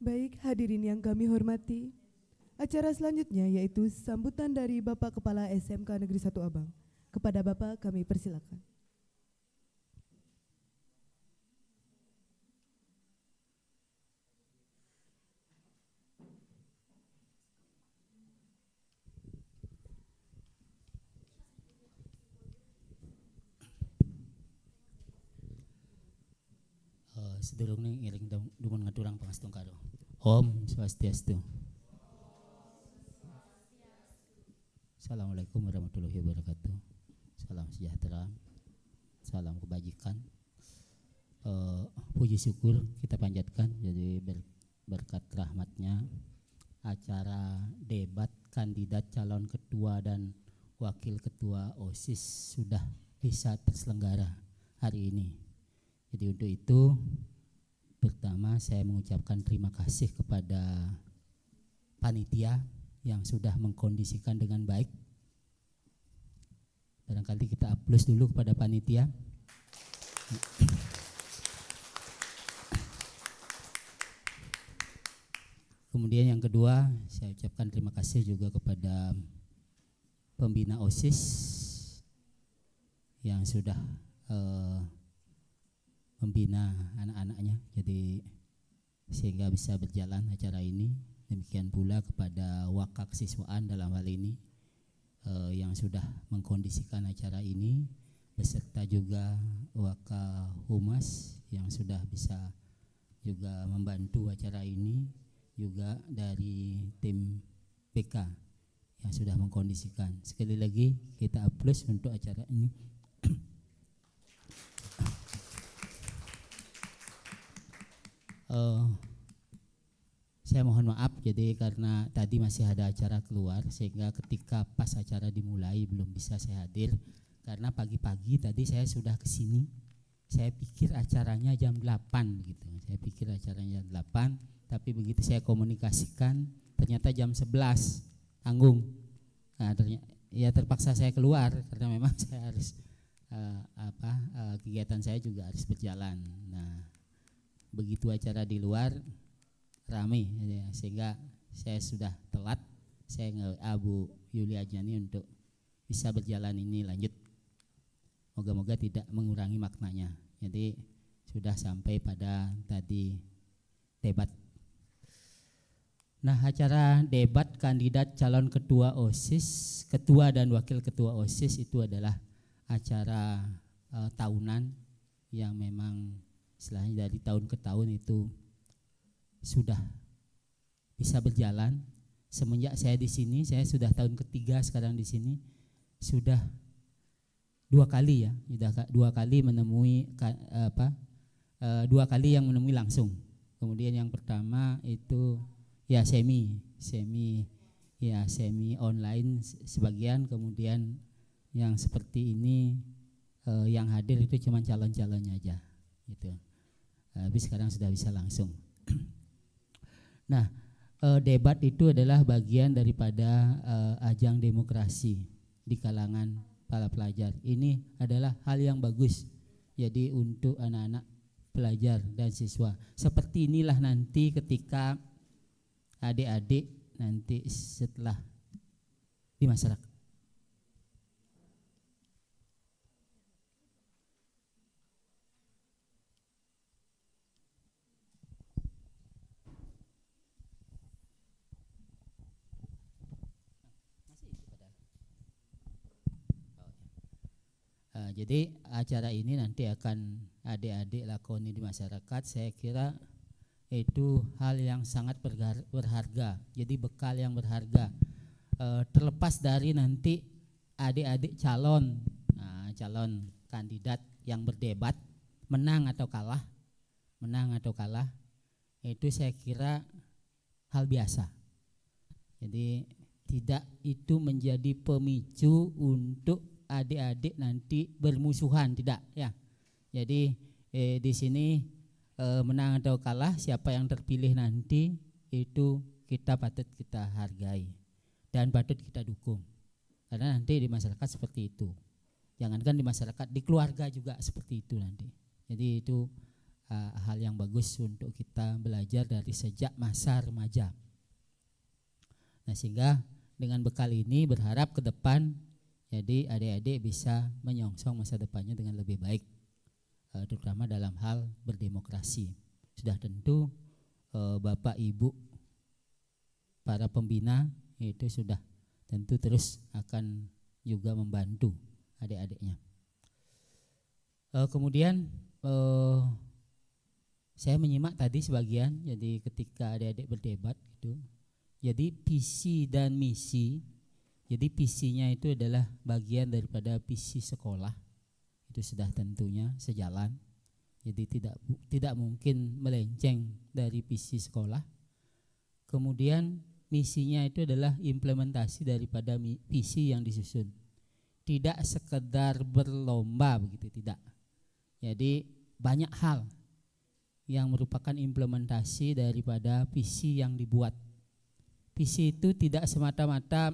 Baik hadirin yang kami hormati, acara selanjutnya yaitu sambutan dari Bapak Kepala SMK Negeri 1 Abang. Kepada Bapak kami persilakan. Sedurungnya ngiring dumun ngaturang pangastung karo. Om Swastiastu. Assalamualaikum warahmatullahi wabarakatuh. Salam sejahtera, salam kebajikan. Puji syukur kita panjatkan jadi berkat rahmatnya acara debat kandidat calon ketua dan wakil ketua OSIS sudah bisa terselenggara hari ini. Jadi untuk itu pertama saya mengucapkan terima kasih kepada panitia yang sudah mengkondisikan dengan baik. Barangkali kita aplaus dulu kepada panitia. Kemudian yang kedua, saya ucapkan terima kasih juga kepada pembina OSIS yang sudah membina anak-anaknya, jadi sehingga bisa berjalan acara ini. Demikian pula kepada wakak siswaan dalam hal ini yang sudah mengkondisikan acara ini, beserta juga wakak humas yang sudah bisa juga membantu acara ini, juga dari tim PK yang sudah mengkondisikan. Sekali lagi kita aplaus untuk acara ini. Saya mohon maaf jadi karena tadi masih ada acara keluar sehingga ketika pas acara dimulai belum bisa saya hadir karena pagi-pagi tadi saya sudah kesini. Saya pikir acaranya jam 8 gitu. Saya pikir acaranya jam 8, tapi begitu saya komunikasikan ternyata jam 11 tanggung. Nah, terpaksa saya keluar karena memang saya harus kegiatan saya juga harus berjalan. Nah, begitu acara di luar ramai ya, sehingga saya sudah telat. Saya nge-WA Bu Yuli Ajani untuk bisa berjalan ini lanjut. Moga-moga tidak mengurangi maknanya. Jadi sudah sampai pada tadi debat. Nah, acara debat kandidat calon ketua OSIS, ketua dan wakil ketua OSIS itu adalah acara tahunan yang memang istilahnya dari tahun ke tahun itu sudah bisa berjalan. Semenjak saya di sini, saya sudah tahun ketiga sekarang di sini, sudah 2 kali ya, sudah 2 kali menemui 2 kali yang menemui langsung. Kemudian yang pertama itu ya semi online sebagian, kemudian yang seperti ini yang hadir itu cuma calon-calonnya aja gitu. Tapi sekarang sudah bisa langsung. Nah, debat itu adalah bagian daripada ajang demokrasi di kalangan para pelajar. Ini adalah hal yang bagus. Jadi untuk anak-anak pelajar dan siswa. Seperti inilah nanti ketika adik-adik nanti setelah di masyarakat. Jadi acara ini nanti akan adik-adik lakoni di masyarakat. Saya kira itu hal yang sangat berharga. Jadi bekal yang berharga. Terlepas dari nanti adik-adik calon kandidat yang berdebat menang atau kalah, itu saya kira hal biasa. Jadi tidak itu menjadi pemicu untuk adik-adik nanti bermusuhan, tidak ya. Jadi di sini menang atau kalah, siapa yang terpilih nanti itu kita patut kita hargai dan patut kita dukung. Karena nanti di masyarakat seperti itu. Jangankan di masyarakat, di keluarga juga seperti itu nanti. Jadi itu hal yang bagus untuk kita belajar dari sejak masa remaja. Nah, sehingga dengan bekal ini berharap ke depan jadi adik-adik bisa menyongsong masa depannya dengan lebih baik, terutama dalam hal berdemokrasi. Sudah tentu Bapak Ibu para pembina itu sudah tentu terus akan juga membantu adik-adiknya. Kemudian saya menyimak tadi sebagian, jadi ketika adik-adik berdebat gitu, jadi visi dan misi, jadi visinya itu adalah bagian daripada visi sekolah, itu sudah tentunya sejalan, jadi tidak mungkin melenceng dari visi sekolah. Kemudian misinya itu adalah implementasi daripada visi yang disusun, tidak sekedar berlomba begitu, tidak. Jadi banyak hal yang merupakan implementasi daripada visi yang dibuat. Visi itu tidak semata-mata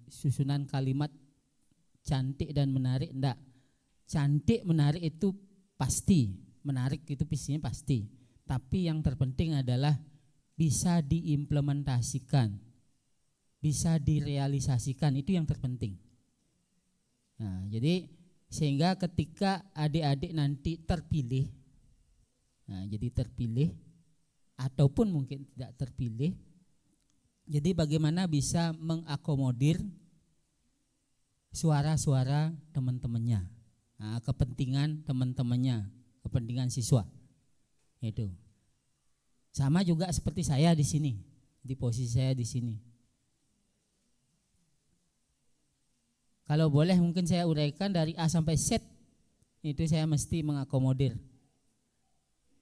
susunan kalimat cantik dan menarik, enggak. Cantik menarik itu pasti, menarik itu visinya pasti. Tapi yang terpenting adalah bisa diimplementasikan, bisa direalisasikan, itu yang terpenting. Nah, jadi sehingga ketika adik-adik nanti terpilih, nah jadi terpilih ataupun mungkin tidak terpilih, jadi bagaimana bisa mengakomodir suara-suara teman-temannya, nah, kepentingan teman-temannya, kepentingan siswa. Itu sama juga seperti saya di sini, di posisi saya di sini. Kalau boleh mungkin saya uraikan dari A sampai Z, itu saya mesti mengakomodir.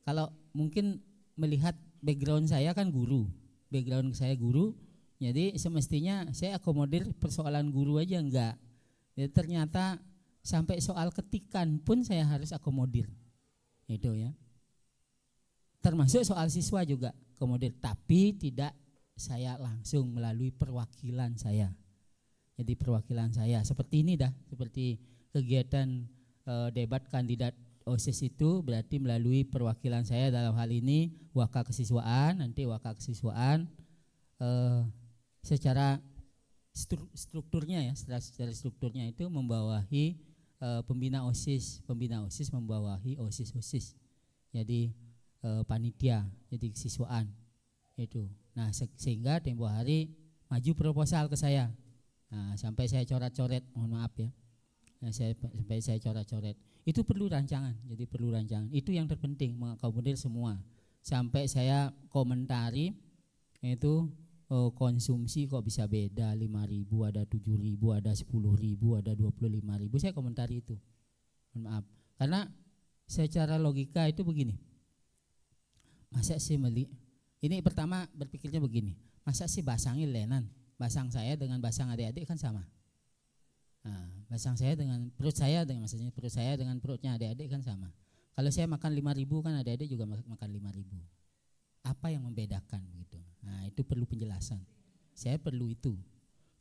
Kalau mungkin melihat background saya kan guru, background saya guru, jadi semestinya saya akomodir persoalan guru aja enggak. Jadi ternyata sampai soal ketikan pun saya harus akomodir, itu ya. Termasuk soal siswa juga akomodir, tapi tidak saya langsung melalui perwakilan saya. Jadi perwakilan saya seperti ini dah, seperti kegiatan debat kandidat OSIS itu berarti melalui perwakilan saya dalam hal ini Waka Kesiswaan, nanti Waka Kesiswaan secara strukturnya ya, secara strukturnya itu membawahi pembina OSIS membawahi OSIS. Jadi panitia, jadi kesiswaan itu. Nah, sehingga tempo hari maju proposal ke saya. Nah, sampai saya coret-coret, mohon maaf ya. Nah, sampai saya coret-coret. Itu perlu rancangan, jadi perlu rancangan. Itu yang terpenting, mengakomodir semua. Sampai saya komentari itu konsumsi kok bisa beda, 5.000, ada 7.000, ada 10.000, ada 25.000. Saya komentari itu. Mohon maaf. Karena secara logika itu begini. Masa sih ini pertama berpikirnya begini. Masa sih basangin lenan? Basang saya dengan basang adik-adik kan sama. Nah, basang saya dengan perut saya dengan perutnya adik-adik kan sama. Kalau saya makan 5.000 kan adik-adik juga makan 5.000. Apa yang membedakan gitu? Nah, itu perlu penjelasan. Saya perlu itu.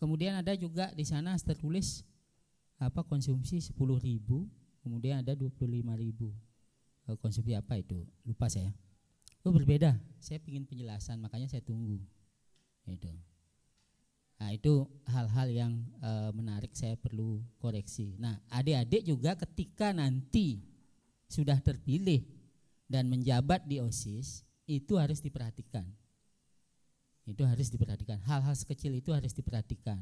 Kemudian ada juga di sana tertulis konsumsi 10.000, kemudian ada 25.000. Konsumsi apa itu? Lupa saya. Berbeda. Saya ingin penjelasan, makanya saya tunggu. Itu. Nah, itu hal-hal yang menarik, saya perlu koreksi. Nah, adik-adik juga ketika nanti sudah terpilih dan menjabat di OSIS, itu harus diperhatikan. Itu harus diperhatikan. Hal-hal sekecil itu harus diperhatikan.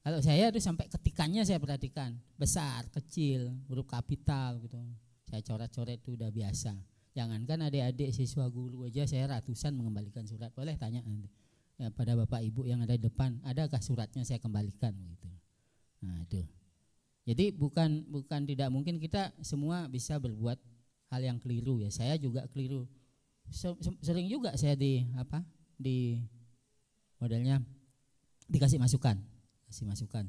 Kalau saya itu sampai ketikannya saya perhatikan, besar, kecil, huruf kapital gitu. Saya coret-coret itu udah biasa. Jangankan adik-adik siswa guru aja saya ratusan mengembalikan surat. Boleh tanya nanti. Ya, pada Bapak Ibu yang ada di depan, adakah suratnya saya kembalikan gitu. Nah, itu. Jadi bukan tidak mungkin kita semua bisa berbuat hal yang keliru ya. Saya juga keliru. Sering juga saya di modelnya dikasih masukan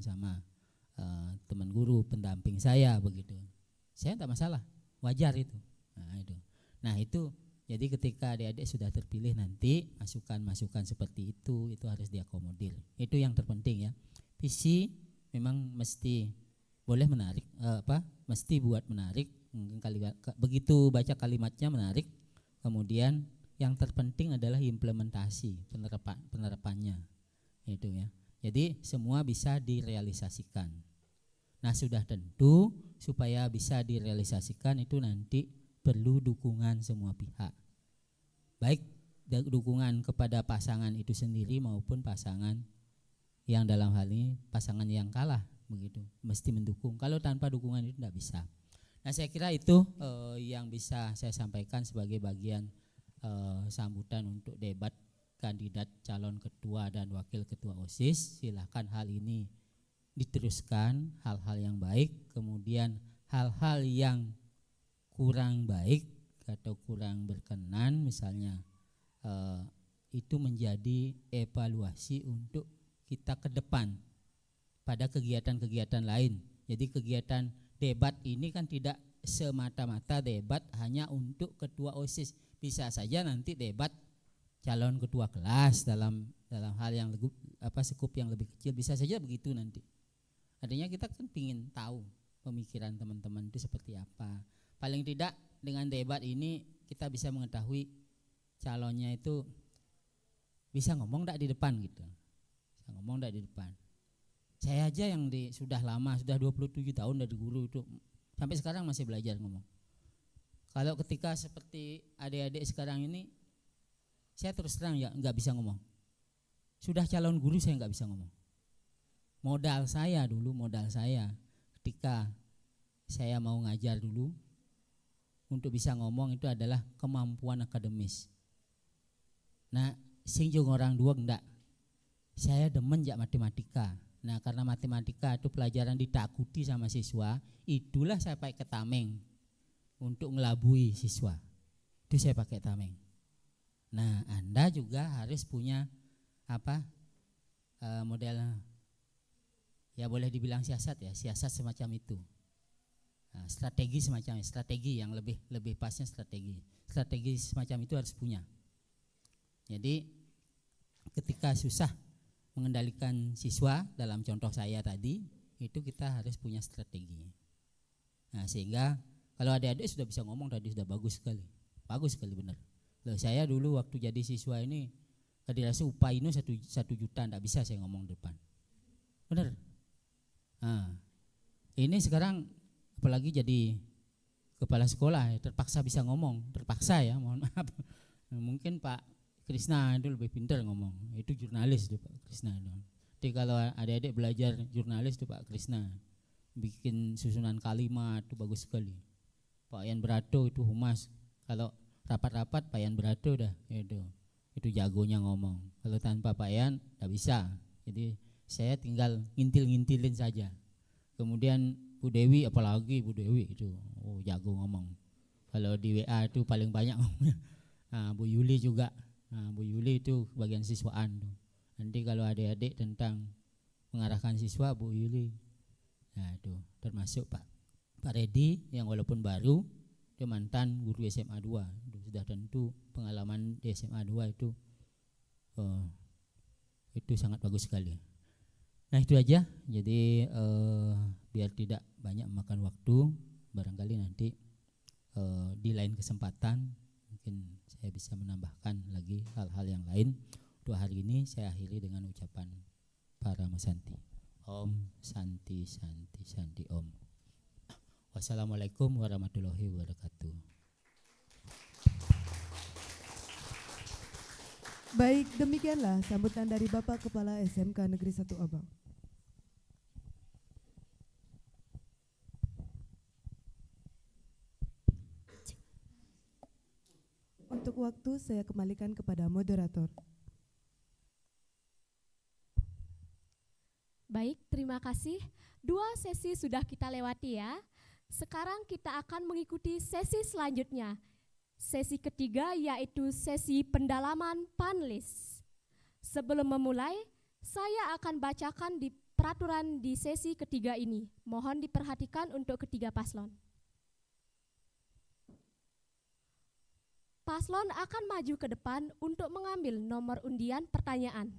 sama teman guru pendamping saya begitu. Saya tidak masalah, wajar itu. Nah, itu jadi ketika adik-adik sudah terpilih nanti masukan-masukan seperti itu harus diakomodir. Itu yang terpenting ya. Visi memang mesti boleh menarik, mesti buat menarik, Mungkin begitu baca kalimatnya menarik, kemudian yang terpenting adalah implementasi, penerapannya itu ya. Jadi semua bisa direalisasikan. Nah, sudah tentu supaya bisa direalisasikan itu nanti perlu dukungan semua pihak. Baik dukungan kepada pasangan itu sendiri maupun pasangan yang dalam hal ini pasangan yang kalah begitu, mesti mendukung. Kalau tanpa dukungan itu tidak bisa. Nah, saya kira itu yang bisa saya sampaikan sebagai bagian sambutan untuk debat kandidat calon ketua dan wakil ketua OSIS. Silakan hal ini diteruskan, hal-hal yang baik, kemudian hal-hal yang kurang baik atau kurang berkenan misalnya itu menjadi evaluasi untuk kita ke depan pada kegiatan-kegiatan lain. Jadi kegiatan debat ini kan tidak semata-mata debat hanya untuk ketua OSIS. Bisa saja nanti debat calon ketua kelas dalam hal yang skup yang lebih kecil, bisa saja begitu nanti. Artinya kita kan ingin tahu pemikiran teman-teman itu seperti apa. Paling tidak dengan debat ini kita bisa mengetahui calonnya itu bisa ngomong enggak di depan gitu. Bisa ngomong enggak di depan. Saya aja yang sudah lama, sudah 27 tahun dari guru itu sampai sekarang masih belajar ngomong. Kalau ketika seperti adik-adik sekarang ini, saya terus terang ya nggak bisa ngomong. Sudah calon guru saya nggak bisa ngomong. Modal saya ketika saya mau ngajar dulu untuk bisa ngomong itu adalah kemampuan akademis. Nah, sing jeung orang dua enggak. Saya demen jak matematika. Nah, karena matematika itu pelajaran ditakuti sama siswa, itulah saya pakai tameng untuk ngelabui siswa. Itu saya pakai tameng. Nah, Anda juga harus punya model, ya boleh dibilang siasat semacam itu. Nah, strategi semacam strategi yang lebih pasnya strategi semacam itu harus punya. Jadi ketika susah mengendalikan siswa dalam contoh saya tadi, itu kita harus punya strategi. Nah, sehingga kalau adik-adik sudah bisa ngomong tadi sudah bagus sekali benar. Loh, saya dulu waktu jadi siswa ini dirasa upah ini 1 juta, enggak bisa saya ngomong depan. Benar. Nah, ini sekarang apalagi jadi kepala sekolah terpaksa bisa ngomong, mohon maaf. Mungkin Pak Krisna itu lebih pintar ngomong, itu jurnalis itu Pak Krisna. Jadi kalau adik-adik belajar jurnalis itu Pak Krisna, bikin susunan kalimat itu bagus sekali. Pak Yan Berato itu humas, kalau rapat-rapat Pak Yan Berato dah itu jagonya ngomong. Kalau tanpa Pak Yan tidak bisa. Jadi saya tinggal ngintil-ngintilin saja. Kemudian Bu Dewi, apalagi Bu Dewi itu jago ngomong. Kalau di WA itu paling banyak ngomongnya. Nah, Bu Yuli juga. Nah, Bu Yuli itu bagian siswaan tuh. Nanti kalau adik-adik tentang mengarahkan siswa, Bu Yuli. Nah, itu termasuk Pak Redi yang walaupun baru, dia mantan guru SMA 2. Sudah tentu pengalaman di SMA 2 itu sangat bagus sekali. Nah, itu aja. Jadi biar tidak banyak memakan waktu, barangkali nanti di lain kesempatan mungkin saya bisa menambahkan lagi hal-hal yang lain. Untuk hari ini saya akhiri dengan ucapan Parama Santi. Om Santi Santi Santi Om. Wassalamualaikum warahmatullahi wabarakatuh. Baik, demikianlah sambutan dari Bapak Kepala SMK Negeri 1 Abang. Untuk waktu saya kembalikan kepada moderator. Baik, terima kasih. 2 sesi sudah kita lewati ya. Sekarang kita akan mengikuti sesi selanjutnya. Sesi ketiga yaitu sesi pendalaman panelis. Sebelum memulai, saya akan bacakan di peraturan di sesi ketiga ini. Mohon diperhatikan untuk ketiga paslon. Paslon akan maju ke depan untuk mengambil nomor undian pertanyaan.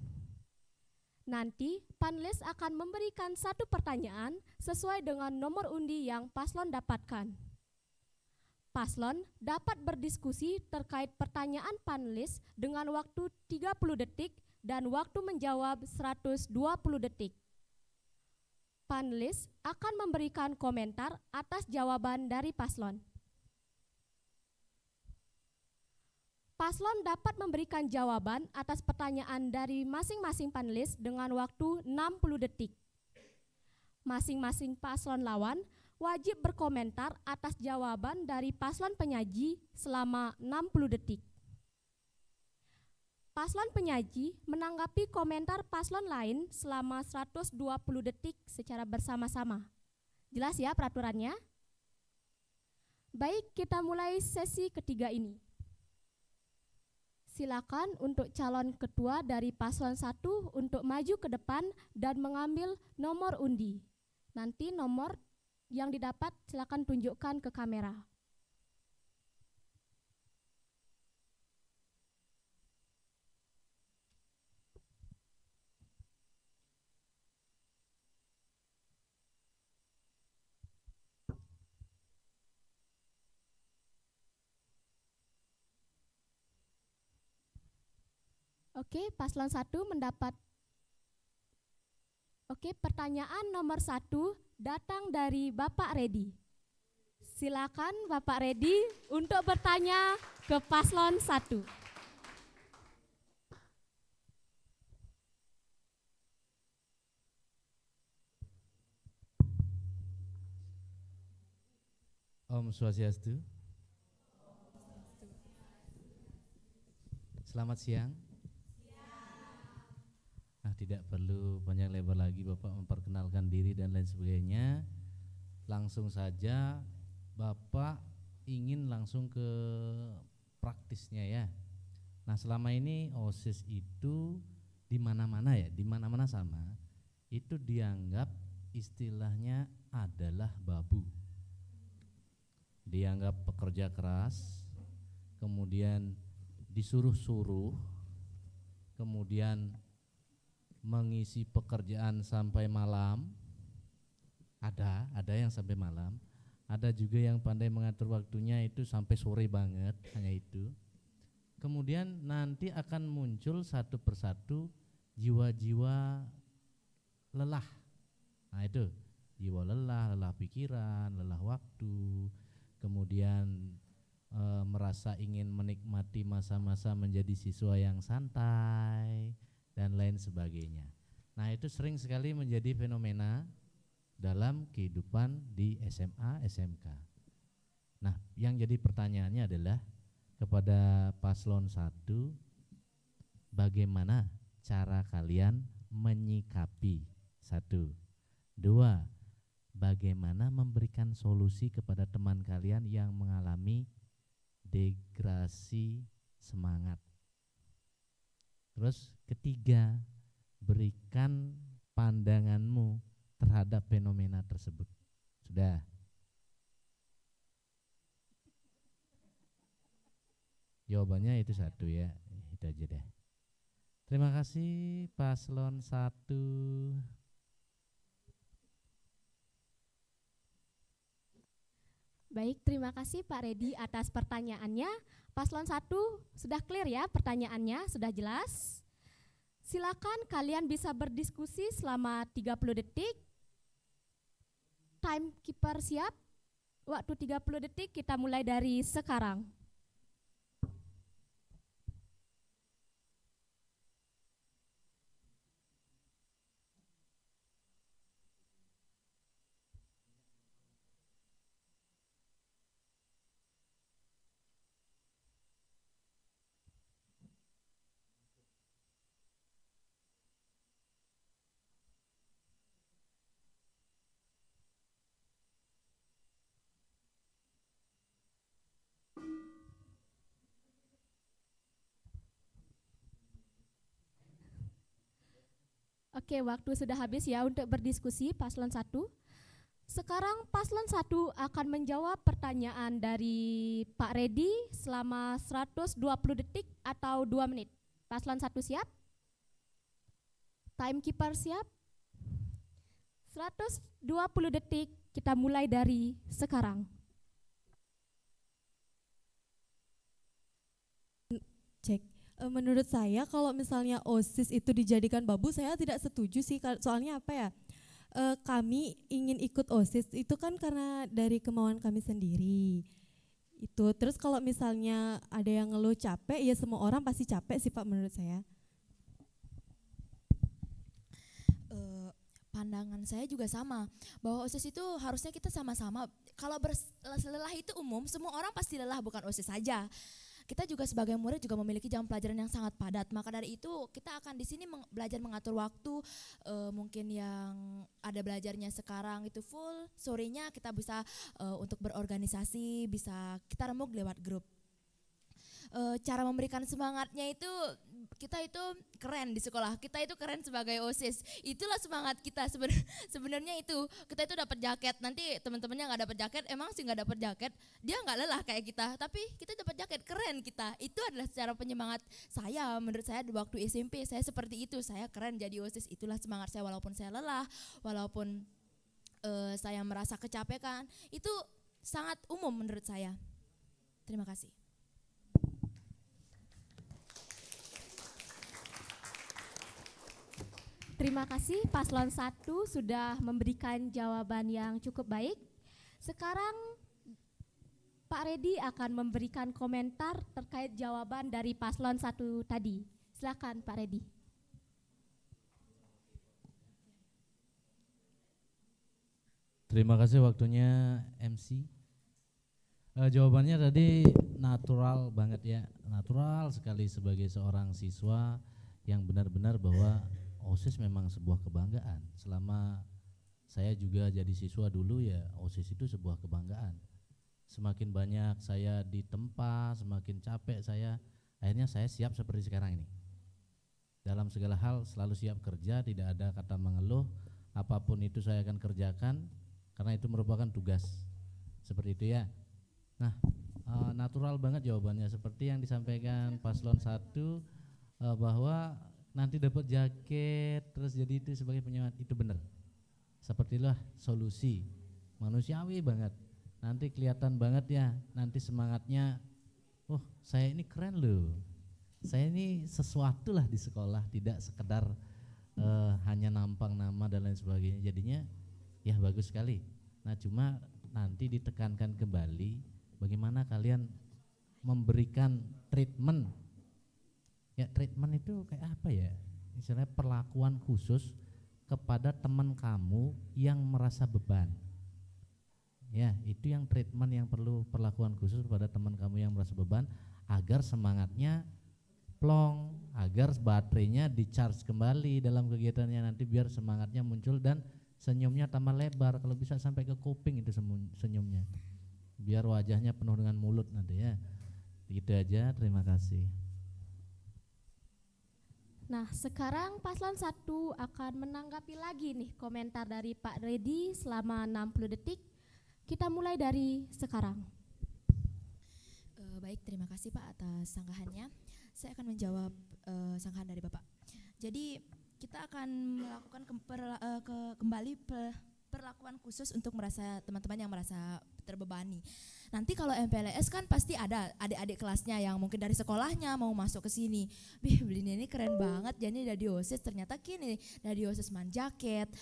Nanti panelis akan memberikan 1 pertanyaan sesuai dengan nomor undi yang paslon dapatkan. Paslon dapat berdiskusi terkait pertanyaan panelis dengan waktu 30 detik dan waktu menjawab 120 detik. Panelis akan memberikan komentar atas jawaban dari paslon. Paslon dapat memberikan jawaban atas pertanyaan dari masing-masing panelis dengan waktu 60 detik. Masing-masing paslon lawan wajib berkomentar atas jawaban dari paslon penyaji selama 60 detik. Paslon penyaji menanggapi komentar paslon lain selama 120 detik secara bersama-sama. Jelas ya peraturannya? Baik, kita mulai sesi ketiga ini. Silakan untuk calon ketua dari paslon 1 untuk maju ke depan dan mengambil nomor undi. Nanti nomor yang didapat silakan tunjukkan ke kamera. Oke, paslon 1 mendapat. Oke, pertanyaan nomor 1 datang dari Bapak Redi. Silakan Bapak Redi untuk bertanya ke paslon 1. Om Swastiastu. Selamat siang. Nah, tidak perlu panjang lebar lagi Bapak memperkenalkan diri dan lain sebagainya. Langsung saja Bapak ingin langsung ke praktisnya ya. Nah, selama ini OSIS itu di mana-mana ya, di mana-mana sama. Itu dianggap istilahnya adalah babu. Dianggap pekerja keras, kemudian disuruh-suruh, kemudian mengisi pekerjaan sampai malam. Ada yang sampai malam. Ada juga yang pandai mengatur waktunya itu sampai sore banget, hanya itu. Kemudian nanti akan muncul satu persatu jiwa-jiwa lelah. Nah itu, jiwa lelah, lelah pikiran, lelah waktu. Kemudian merasa ingin menikmati masa-masa menjadi siswa yang santai dan lain sebagainya. Nah itu sering sekali menjadi fenomena dalam kehidupan di SMA, SMK. Nah yang jadi pertanyaannya adalah kepada paslon 1, bagaimana cara kalian menyikapi? 1. 2. Bagaimana memberikan solusi kepada teman kalian yang mengalami degradasi semangat? Terus ketiga, berikan pandanganmu terhadap fenomena tersebut. Sudah? Jawabannya itu 1 ya, itu aja deh. Terima kasih paslon 1. Baik, terima kasih Pak Redi atas pertanyaannya. Paslon 1 sudah clear ya pertanyaannya, sudah jelas. Silakan kalian bisa berdiskusi selama 30 detik. Timekeeper siap. Waktu 30 detik kita mulai dari sekarang. Oke, waktu sudah habis ya untuk berdiskusi paslon 1. Sekarang paslon 1 akan menjawab pertanyaan dari Pak Redi selama 120 detik atau 2 menit. Paslon 1 siap? Timekeeper siap? 120 detik, kita mulai dari sekarang. Cek. Menurut saya kalau misalnya OSIS itu dijadikan babu, saya tidak setuju sih. Soalnya apa ya? Kami ingin ikut OSIS itu kan karena dari kemauan kami sendiri. Itu terus kalau misalnya ada yang ngeluh capek, ya semua orang pasti capek sih Pak menurut saya. Pandangan saya juga sama, bahwa OSIS itu harusnya kita sama-sama. Kalau lelah itu umum, semua orang pasti lelah, bukan OSIS saja. Kita juga sebagai murid juga memiliki jam pelajaran yang sangat padat. Maka dari itu kita akan di sini belajar mengatur waktu. Mungkin yang ada belajarnya sekarang itu full, sorenya kita bisa untuk berorganisasi, bisa kita remuk lewat grup. Cara memberikan semangatnya itu, kita itu keren di sekolah, kita itu keren sebagai OSIS, itulah semangat kita sebenarnya. Itu kita itu dapat jaket, nanti teman-temannya nggak dapat jaket, emang sih nggak dapat jaket, dia nggak lelah kayak kita, tapi kita dapat jaket, keren kita. Itu adalah cara penyemangat saya. Menurut saya di waktu SMP saya seperti itu, saya keren jadi OSIS, itulah semangat saya. Walaupun saya lelah, walaupun saya merasa kecapekan, itu sangat umum menurut saya. Terima kasih. Terima kasih Paslon 1 sudah memberikan jawaban yang cukup baik. Sekarang Pak Redi akan memberikan komentar terkait jawaban dari Paslon 1 tadi. Silakan Pak Redi. Terima kasih waktunya MC. Jawabannya tadi natural banget ya, natural sekali sebagai seorang siswa yang benar-benar bahwa OSIS memang sebuah kebanggaan. Selama saya juga jadi siswa dulu ya, OSIS itu sebuah kebanggaan. Semakin banyak saya ditempa, semakin capek saya, akhirnya saya siap seperti sekarang ini. Dalam segala hal selalu siap kerja, tidak ada kata mengeluh, apapun itu saya akan kerjakan karena itu merupakan tugas. Seperti itu ya. Nah, natural banget jawabannya seperti yang disampaikan Paslon 1 bahwa nanti dapat jaket terus jadi itu sebagai penyemangat, itu benar. Sepertilah solusi manusiawi banget. Nanti kelihatan banget ya, nanti semangatnya, oh saya ini keren loh, saya ini sesuatu lah di sekolah, tidak sekedar hanya nampang nama dan lain sebagainya. Jadinya ya bagus sekali. Nah cuma nanti ditekankan kembali bagaimana kalian memberikan treatment. Ya treatment itu kayak apa ya, misalnya perlakuan khusus kepada teman kamu yang merasa beban. Ya itu yang treatment yang perlu, perlakuan khusus kepada teman kamu yang merasa beban, agar semangatnya plong, agar baterainya di-charge kembali dalam kegiatannya nanti, biar semangatnya muncul dan senyumnya tambah lebar, kalau bisa sampai ke kuping itu senyumnya, biar wajahnya penuh dengan mulut nanti ya. Gitu aja, terima kasih. Nah, sekarang Paslon 1 akan menanggapi lagi nih komentar dari Pak Redi selama 60 detik. Kita mulai dari sekarang. Baik, terima kasih Pak atas sanggahannya. Saya akan menjawab sanggahan dari Bapak. Jadi kita akan melakukan kembali perlakuan khusus untuk teman-teman yang merasa terbebani. Nanti kalau MPLS kan pasti ada adik-adik kelasnya yang mungkin dari sekolahnya mau masuk ke sini. Belinya ini keren banget, jadi dari OSIS ternyata kini dari OSIS man jaket,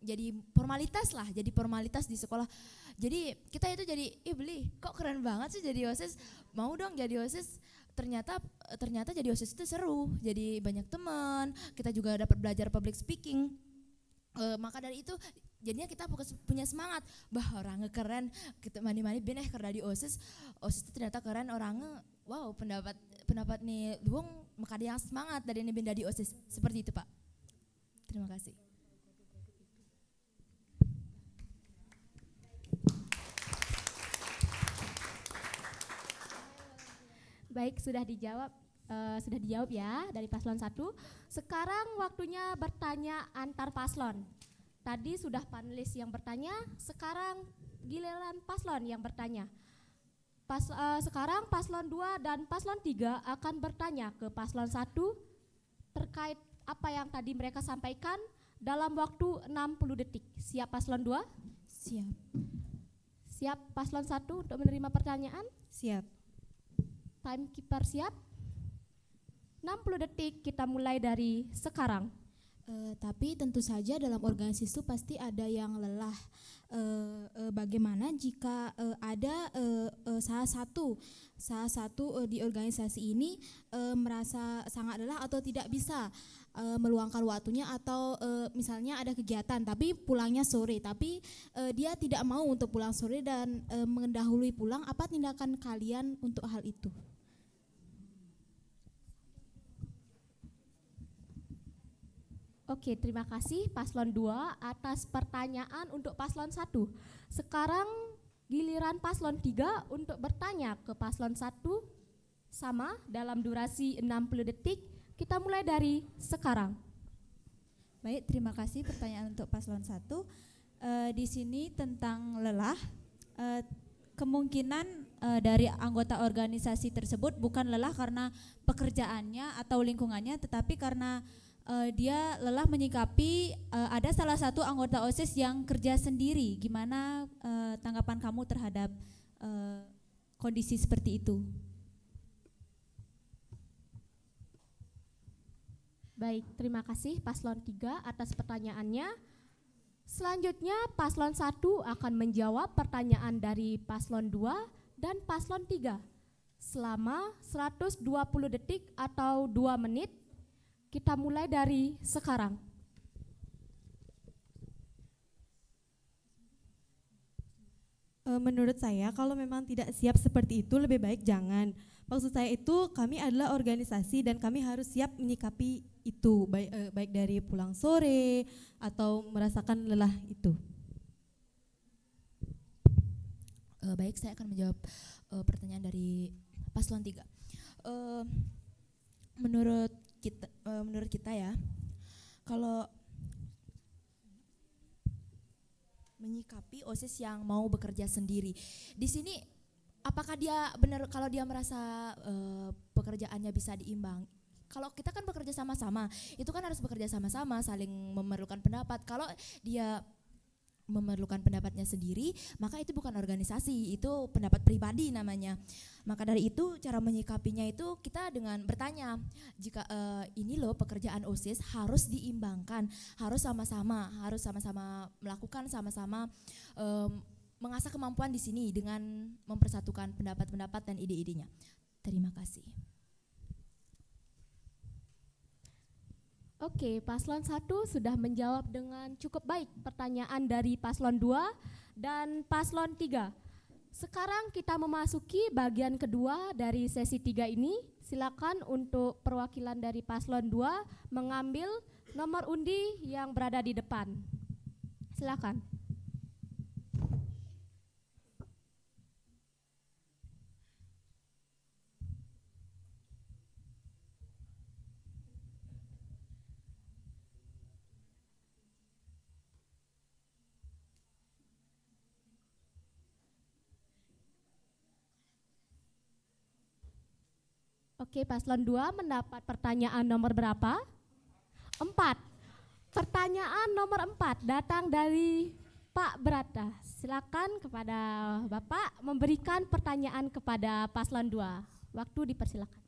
jadi formalitas lah, jadi formalitas di sekolah. Jadi kita itu jadi beli kok keren banget sih jadi OSIS, mau dong jadi OSIS. Ternyata jadi OSIS itu seru, jadi banyak teman, kita juga dapat belajar public speaking. Maka dari itu jadinya kita punya semangat, orangnya keren, kita mani-mani beneh kerja di OSIS itu ternyata keren orangnya, wow pendapat nih luang, maka dia semangat dari ini benda di OSIS, seperti itu Pak. Terima kasih. Baik, sudah dijawab ya dari Paslon 1. Sekarang waktunya bertanya antar paslon. Tadi sudah panelis yang bertanya, sekarang giliran paslon yang bertanya. Sekarang Paslon 2 dan Paslon 3 akan bertanya ke Paslon 1 terkait apa yang tadi mereka sampaikan dalam waktu 60 detik. Siap Paslon 2? Siap. Siap Paslon 1 untuk menerima pertanyaan? Siap. Timekeeper siap? 60 detik, kita mulai dari sekarang. Tapi tentu saja dalam organisasi itu pasti ada yang lelah. Bagaimana jika ada salah satu di organisasi ini merasa sangat lelah atau tidak bisa meluangkan waktunya, atau misalnya ada kegiatan tapi pulangnya sore, tapi dia tidak mau untuk pulang sore dan mendahului pulang, apa tindakan kalian untuk hal itu? Oke, terima kasih Paslon 2 atas pertanyaan untuk Paslon 1. Sekarang giliran Paslon 3 untuk bertanya ke Paslon 1, sama dalam durasi 60 detik. Kita mulai dari sekarang. Baik, terima kasih pertanyaan untuk paslon 1. Di sini tentang lelah, kemungkinan dari anggota organisasi tersebut bukan lelah karena pekerjaannya atau lingkungannya, tetapi karena dia lelah menyikapi ada salah satu anggota OSIS yang kerja sendiri. Gimana tanggapan kamu terhadap kondisi seperti itu? Baik, terima kasih Paslon 3 atas pertanyaannya. Selanjutnya Paslon 1 akan menjawab pertanyaan dari Paslon 2 dan Paslon 3 selama 120 detik atau 2 menit. Kita mulai dari sekarang. Menurut saya kalau memang tidak siap seperti itu lebih baik jangan. Maksud saya itu kami adalah organisasi dan kami harus siap menyikapi itu, baik dari pulang sore atau merasakan lelah itu. Baik, saya akan menjawab pertanyaan dari paslon 3. Menurut kita ya, kalau menyikapi OSIS yang mau bekerja sendiri, di sini apakah dia benar kalau dia merasa pekerjaannya bisa diimbang? Kalau kita kan bekerja sama-sama, itu kan harus bekerja sama-sama, saling memerlukan pendapat. Kalau dia memerlukan pendapatnya sendiri, maka itu bukan organisasi, itu pendapat pribadi namanya. Maka dari itu cara menyikapinya itu kita dengan bertanya, jika ini loh pekerjaan OSIS harus diimbangkan, harus sama-sama melakukan, sama-sama mengasah kemampuan di sini dengan mempersatukan pendapat-pendapat dan ide-idenya. Terima kasih. Oke, Paslon 1 sudah menjawab dengan cukup baik pertanyaan dari Paslon 2 dan Paslon 3. Sekarang kita memasuki bagian kedua dari sesi 3 ini. Silakan untuk perwakilan dari Paslon 2 mengambil nomor undi yang berada di depan. Silakan. Oke, Paslon 2 mendapat pertanyaan nomor berapa? 4. Pertanyaan nomor 4 datang dari Pak Brata. Silakan kepada Bapak memberikan pertanyaan kepada Paslon 2. Waktu dipersilakan.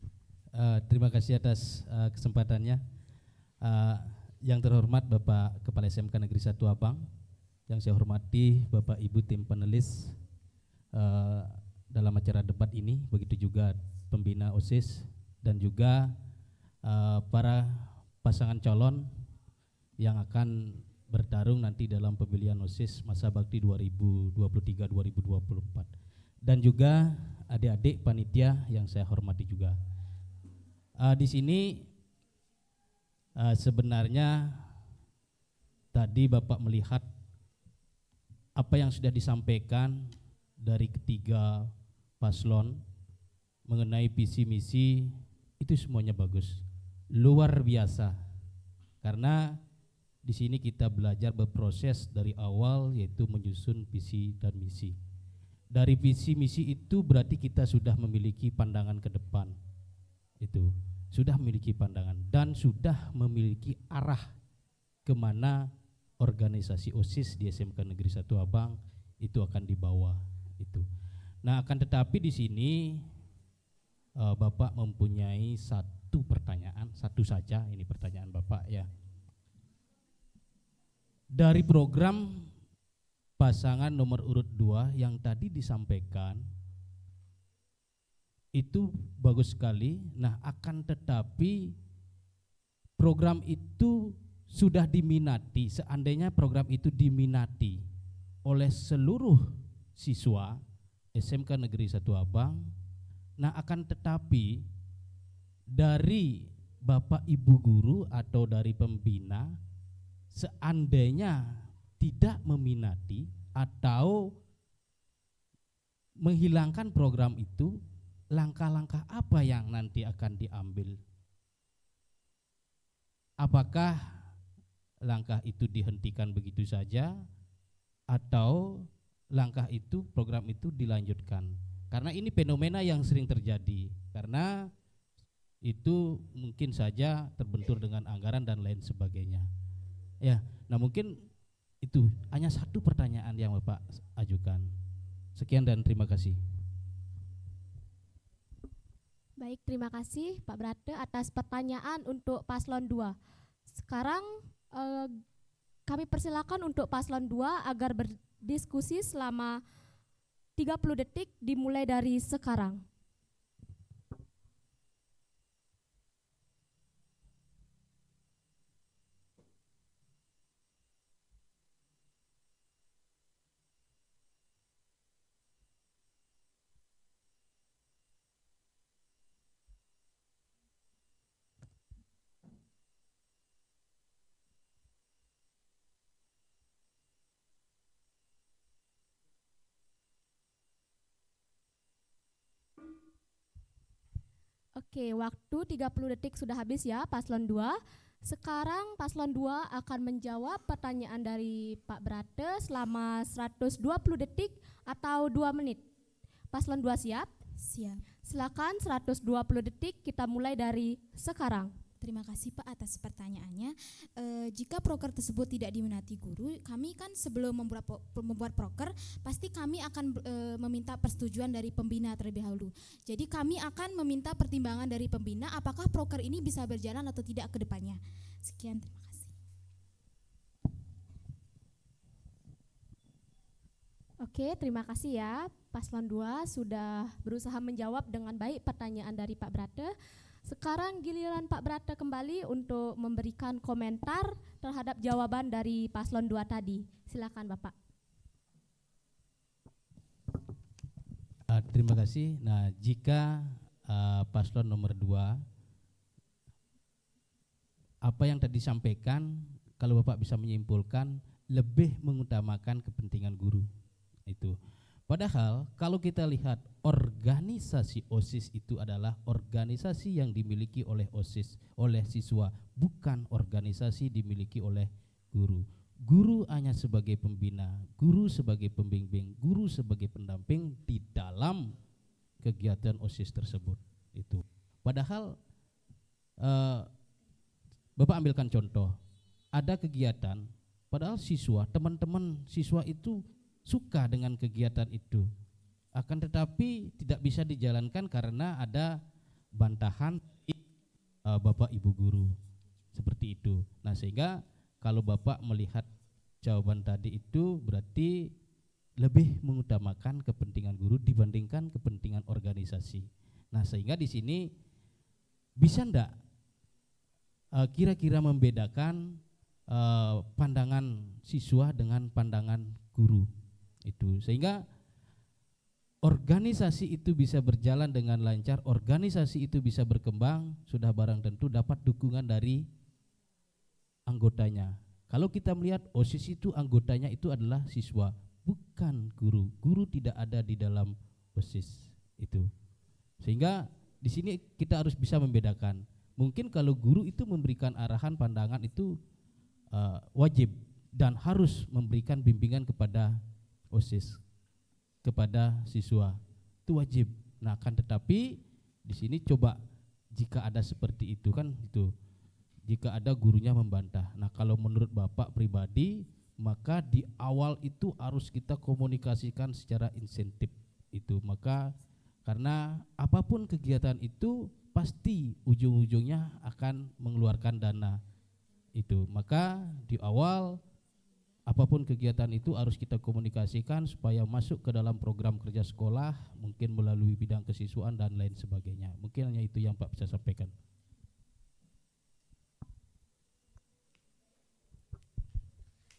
Terima kasih atas kesempatannya. Yang terhormat Bapak Kepala SMK Negeri 1 Abang, yang saya hormati Bapak Ibu tim panelis dalam acara debat ini, begitu juga pembina OSIS dan juga para pasangan calon yang akan bertarung nanti dalam pemilihan OSIS masa bakti 2023-2024, dan juga adik-adik panitia yang saya hormati juga. Di sini sebenarnya tadi Bapak melihat apa yang sudah disampaikan dari ketiga paslon mengenai visi misi, itu semuanya bagus, luar biasa. Karena di sini kita belajar berproses dari awal, yaitu menyusun visi dan misi. Dari visi misi itu berarti kita sudah memiliki pandangan ke depan, itu sudah memiliki pandangan dan sudah memiliki arah kemana organisasi OSIS di SMK Negeri 1 Abang itu akan dibawa itu. Nah, akan tetapi di sini Bapak mempunyai satu pertanyaan, satu saja ini pertanyaan Bapak ya. Dari program pasangan nomor urut 2 yang tadi disampaikan itu bagus sekali. Nah, akan tetapi program itu sudah diminati, seandainya program itu diminati oleh seluruh siswa SMK Negeri 1 Abang, nah akan tetapi dari Bapak Ibu guru atau dari pembina seandainya tidak meminati atau menghilangkan program itu, langkah-langkah apa yang nanti akan diambil? Apakah langkah itu dihentikan begitu saja atau langkah itu, program itu dilanjutkan? Karena ini fenomena yang sering terjadi, karena itu mungkin saja terbentur dengan anggaran dan lain sebagainya. Ya, nah mungkin itu hanya satu pertanyaan yang Bapak ajukan. Sekian dan terima kasih. Baik, terima kasih Pak Brate atas pertanyaan untuk paslon 2. Sekarang kami persilakan untuk paslon 2 agar berdiskusi selama 30 detik dimulai dari sekarang. Oke, waktu 30 detik sudah habis ya paslon 2. Sekarang paslon 2 akan menjawab pertanyaan dari Pak Brate selama 120 detik atau 2 menit. Paslon 2 siap? Siap. Silakan 120 detik, kita mulai dari sekarang. Terima kasih Pak atas pertanyaannya. Jika proker tersebut tidak diminati guru, kami kan sebelum membuat proker, pasti kami akan meminta persetujuan dari pembina terlebih dahulu. Jadi kami akan meminta pertimbangan dari pembina apakah proker ini bisa berjalan atau tidak ke depannya. Sekian, terima kasih. Oke, terima kasih ya. Paslon 2 sudah berusaha menjawab dengan baik pertanyaan dari Pak Brate. Sekarang giliran Pak Brate kembali untuk memberikan komentar terhadap jawaban dari paslon 2 tadi. Silakan Bapak. Terima kasih. Nah, jika paslon nomor 2 apa yang tadi disampaikan, kalau Bapak bisa menyimpulkan lebih mengutamakan kepentingan guru itu. Padahal kalau kita lihat organisasi OSIS itu adalah organisasi yang dimiliki oleh OSIS, oleh siswa, bukan organisasi dimiliki oleh guru. Guru hanya sebagai pembina, guru sebagai pembimbing, guru sebagai pendamping di dalam kegiatan OSIS tersebut itu. Padahal Bapak ambilkan contoh, ada kegiatan, padahal siswa, teman-teman siswa itu suka dengan kegiatan itu, akan tetapi tidak bisa dijalankan karena ada bantahan Bapak Ibu guru seperti itu. Nah, sehingga kalau Bapak melihat jawaban tadi itu berarti lebih mengutamakan kepentingan guru dibandingkan kepentingan organisasi. Nah, sehingga di sini bisa ndak kira-kira membedakan pandangan siswa dengan pandangan guru itu, sehingga organisasi itu bisa berjalan dengan lancar, organisasi itu bisa berkembang, sudah barang tentu dapat dukungan dari anggotanya. Kalau kita melihat OSIS itu anggotanya itu adalah siswa, bukan guru. Guru tidak ada di dalam OSIS itu. Sehingga di sini kita harus bisa membedakan. Mungkin kalau guru itu memberikan arahan, pandangan itu wajib dan harus memberikan bimbingan kepada OSIS, kepada siswa, itu wajib. Nah, akan tetapi di sini coba jika ada seperti itu kan itu, jika ada gurunya membantah. Nah, kalau menurut Bapak pribadi, maka di awal itu harus kita komunikasikan secara insentif itu. Maka Karena apapun kegiatan itu pasti ujung-ujungnya akan mengeluarkan dana itu. Maka di awal apapun kegiatan itu harus kita komunikasikan supaya masuk ke dalam program kerja sekolah, mungkin melalui bidang kesiswaan dan lain sebagainya. Mungkin hanya itu yang Pak bisa sampaikan.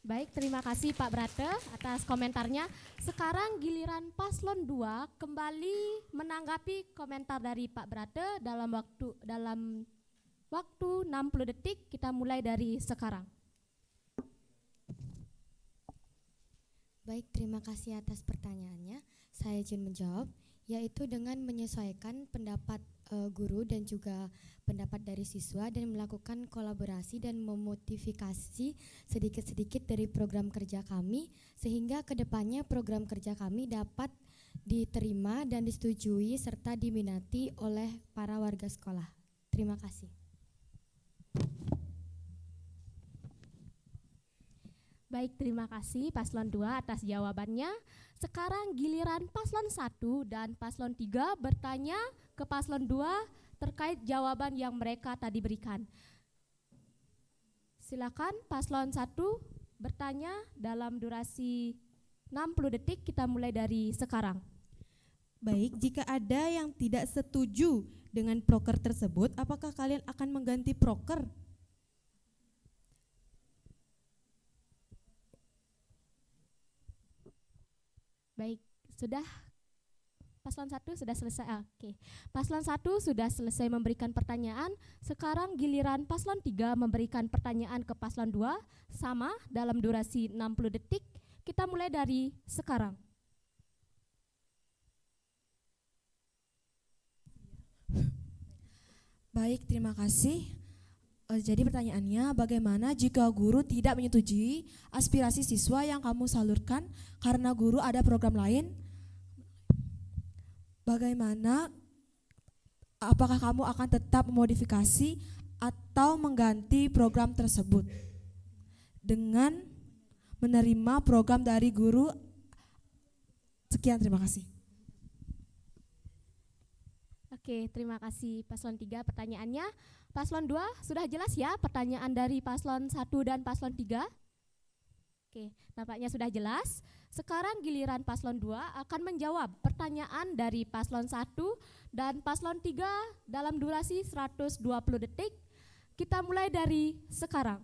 Baik, terima kasih Pak Brate atas komentarnya. Sekarang giliran paslon 2 kembali menanggapi komentar dari Pak Brate dalam waktu 60 detik. Kita mulai dari sekarang. Baik, terima kasih atas pertanyaannya. Saya izin menjawab, yaitu dengan menyesuaikan pendapat guru dan juga pendapat dari siswa dan melakukan kolaborasi dan memotivasi sedikit-sedikit dari program kerja kami sehingga kedepannya program kerja kami dapat diterima dan disetujui serta diminati oleh para warga sekolah. Terima kasih. Baik, terima kasih Paslon 2 atas jawabannya. Sekarang giliran Paslon 1 dan Paslon 3 bertanya ke Paslon 2 terkait jawaban yang mereka tadi berikan. Silakan Paslon 1 bertanya dalam durasi 60 detik, kita mulai dari sekarang. Baik, jika ada yang tidak setuju dengan proker tersebut, apakah kalian akan mengganti proker? Baik, sudah Paslon 1 sudah selesai. Oke. Paslon 1 sudah selesai memberikan pertanyaan. Sekarang giliran Paslon 3 memberikan pertanyaan ke Paslon 2 sama dalam durasi 60 detik. Kita mulai dari sekarang. Baik, terima kasih. Jadi pertanyaannya, bagaimana jika guru tidak menyetujui aspirasi siswa yang kamu salurkan karena guru ada program lain? Bagaimana, apakah kamu akan tetap memodifikasi atau mengganti program tersebut dengan menerima program dari guru? Sekian, terima kasih. Oke, terima kasih Paslon 3 pertanyaannya. Paslon 2 sudah jelas ya pertanyaan dari Paslon 1 dan Paslon 3? Oke, nampaknya sudah jelas. Sekarang giliran Paslon 2 akan menjawab pertanyaan dari Paslon 1 dan Paslon 3 dalam durasi 120 detik. Kita mulai dari sekarang.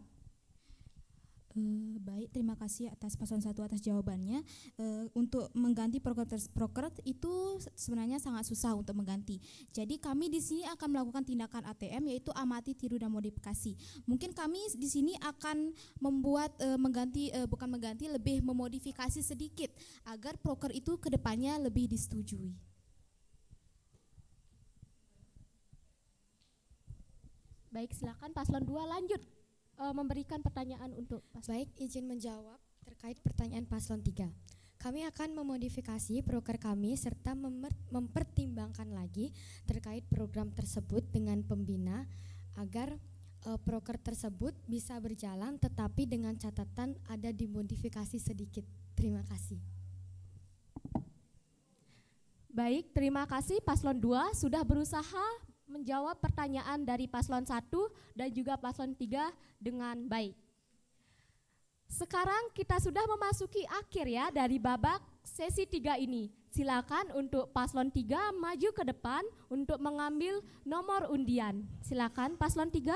Baik, terima kasih atas Paslon 1 atas jawabannya. Untuk mengganti proker itu sebenarnya sangat susah untuk mengganti. Jadi kami di sini akan melakukan tindakan ATM, yaitu amati, tiru, dan modifikasi. Mungkin kami di sini akan membuat lebih memodifikasi sedikit agar proker itu kedepannya lebih disetujui. Baik, silakan Paslon 2 lanjut memberikan pertanyaan untuk Paslon. Baik, izin menjawab terkait pertanyaan Paslon 3. Kami akan memodifikasi proker kami serta mempertimbangkan lagi terkait program tersebut dengan pembina agar proker tersebut bisa berjalan tetapi dengan catatan ada dimodifikasi sedikit. Terima kasih. Baik, terima kasih Paslon 2 sudah berusaha menjawab pertanyaan dari Paslon 1 dan juga Paslon 3 dengan baik. Sekarang kita sudah memasuki akhir ya dari babak sesi 3 ini. Silakan untuk Paslon 3 maju ke depan untuk mengambil nomor undian. Silakan Paslon 3.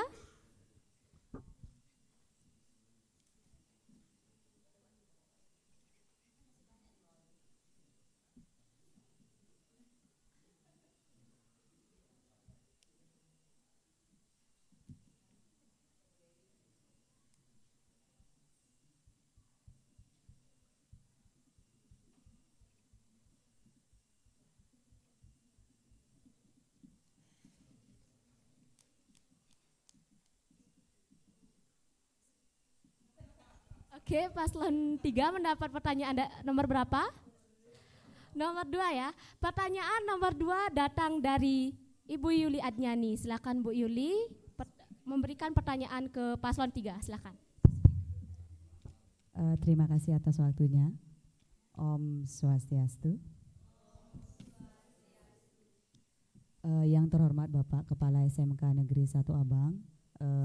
Oke, Paslon 3 mendapat pertanyaan nomor berapa? Nomor 2 ya. Pertanyaan nomor 2 datang dari Ibu Yuli Adnyani. Silakan Bu Yuli memberikan pertanyaan ke Paslon 3. Silakan. Terima kasih atas waktunya. Om Swastiastu. Yang terhormat Bapak Kepala SMK Negeri 1 Abang,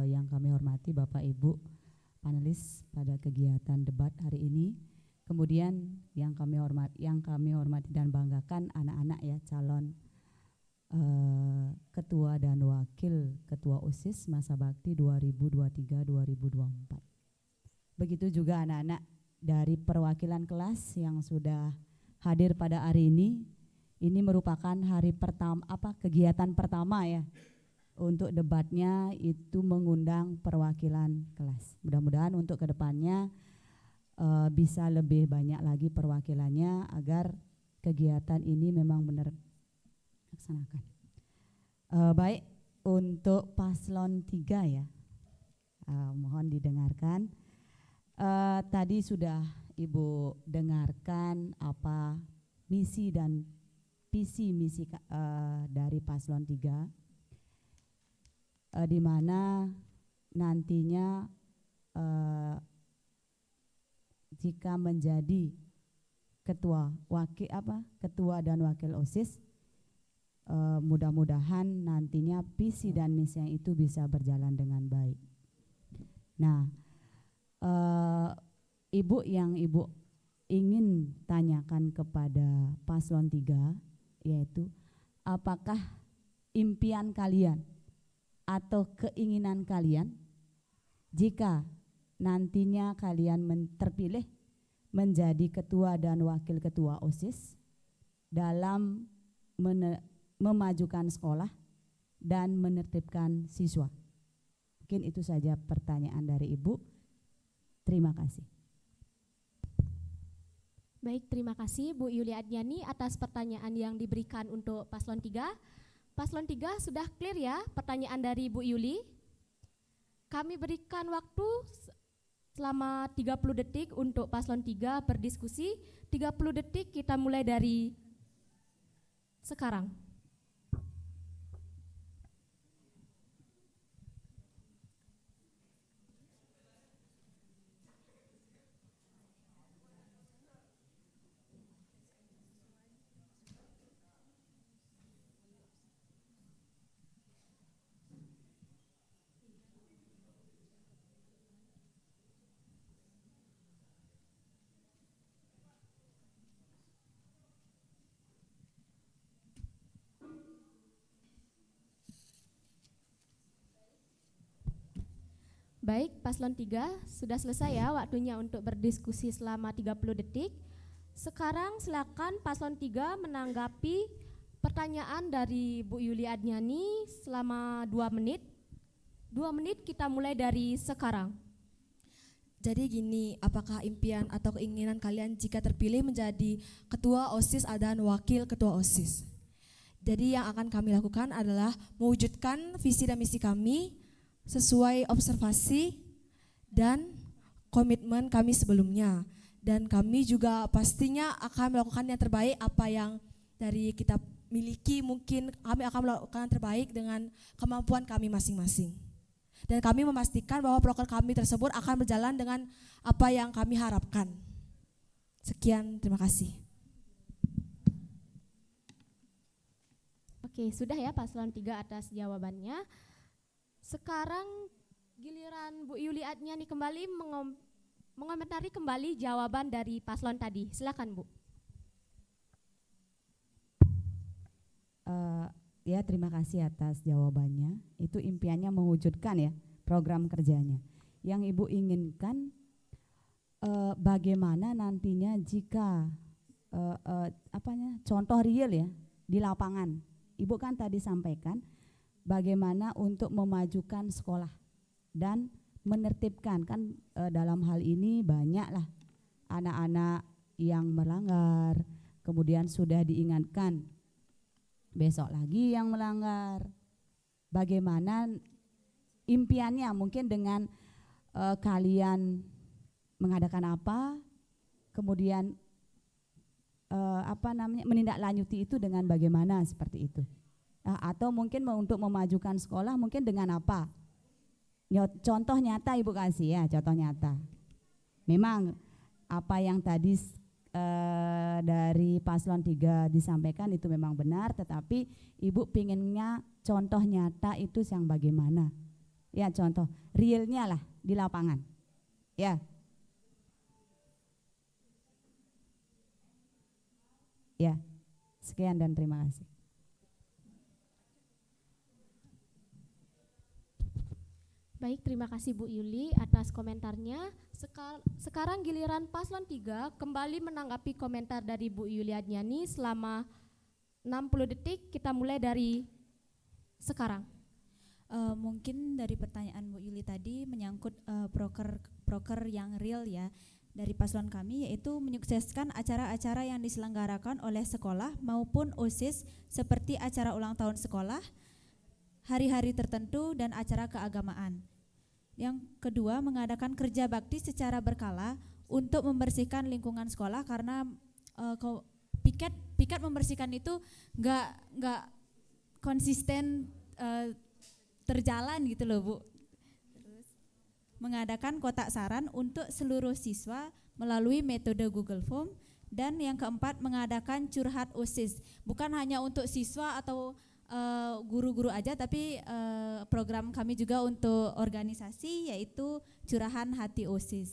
yang kami hormati Bapak Ibu panelis pada kegiatan debat hari ini. Kemudian yang kami hormati dan banggakan anak-anak ya, calon ketua dan wakil ketua OSIS masa bakti 2023-2024. Begitu juga anak-anak dari perwakilan kelas yang sudah hadir pada hari ini. Ini merupakan hari pertama, kegiatan pertama ya untuk debatnya itu mengundang perwakilan kelas. Mudah-mudahan untuk kedepannya bisa lebih banyak lagi perwakilannya agar kegiatan ini memang benar laksanakan. Baik, untuk paslon 3 ya, mohon didengarkan. Tadi sudah Ibu dengarkan apa misi dan visi misi dari paslon 3, di mana nantinya jika menjadi ketua dan wakil OSIS, mudah-mudahan nantinya visi dan misi yang itu bisa berjalan dengan baik. Nah, Ibu ingin tanyakan kepada paslon 3, yaitu apakah impian kalian atau keinginan kalian jika nantinya kalian terpilih menjadi ketua dan wakil ketua OSIS dalam memajukan sekolah dan menertibkan siswa. Mungkin itu saja pertanyaan dari Ibu. Terima kasih. Baik, terima kasih Bu Yuli Adnyani atas pertanyaan yang diberikan untuk paslon 3. Paslon 3 sudah clear ya pertanyaan dari Bu Yuli. Kami berikan waktu selama 30 detik untuk paslon 3 berdiskusi. 30 detik kita mulai dari sekarang. Baik, paslon 3 sudah selesai ya waktunya untuk berdiskusi selama 30 detik. Sekarang silakan paslon 3 menanggapi pertanyaan dari Bu Yuli Adnyani selama 2 menit. 2 menit kita mulai dari sekarang. Jadi gini, apakah impian atau keinginan kalian jika terpilih menjadi ketua OSIS dan wakil ketua OSIS? Jadi yang akan kami lakukan adalah mewujudkan visi dan misi kami sesuai observasi dan komitmen kami sebelumnya. Dan kami juga pastinya akan melakukan yang terbaik apa yang dari kita miliki, mungkin kami akan melakukan yang terbaik dengan kemampuan kami masing-masing. Dan kami memastikan bahwa proker kami tersebut akan berjalan dengan apa yang kami harapkan. Sekian, terima kasih. Oke, sudah ya paslon 3 atas jawabannya. Sekarang giliran Bu Yuli Adnyani kembali mengomentari kembali jawaban dari paslon tadi. Silakan Bu. Ya, terima kasih atas jawabannya. Itu impiannya mewujudkan ya program kerjanya. Yang Ibu inginkan bagaimana nantinya jika contoh real ya di lapangan. Ibu kan tadi sampaikan bagaimana untuk memajukan sekolah dan menertibkan, kan dalam hal ini banyaklah anak-anak yang melanggar, kemudian sudah diingatkan, besok lagi yang melanggar. Bagaimana impiannya mungkin dengan kalian mengadakan apa, kemudian menindaklanjuti itu dengan bagaimana seperti itu. Atau mungkin untuk memajukan sekolah mungkin dengan apa? Contoh nyata Ibu kasih ya, contoh nyata. Memang apa yang tadi dari paslon 3 disampaikan itu memang benar, tetapi Ibu pinginnya contoh nyata itu yang bagaimana? Ya, contoh realnya lah di lapangan. Ya. Ya. Sekian dan terima kasih. Baik, terima kasih Bu Yuli atas komentarnya. Sekarang giliran paslon 3 kembali menanggapi komentar dari Bu Yuli Adnyani selama 60 detik. Kita mulai dari sekarang. Mungkin dari pertanyaan Bu Yuli tadi menyangkut proker yang real ya dari paslon kami, yaitu menyukseskan acara-acara yang diselenggarakan oleh sekolah maupun OSIS seperti acara ulang tahun sekolah, hari-hari tertentu, dan acara keagamaan. Yang kedua, mengadakan kerja bakti secara berkala untuk membersihkan lingkungan sekolah, karena piket membersihkan itu nggak konsisten terjalan gitu loh Bu. Terus mengadakan kotak saran untuk seluruh siswa melalui metode Google Form. Dan yang keempat, mengadakan curhat OSIS, bukan hanya untuk siswa atau guru-guru aja, tapi program kami juga untuk organisasi, yaitu Curahan Hati OSIS.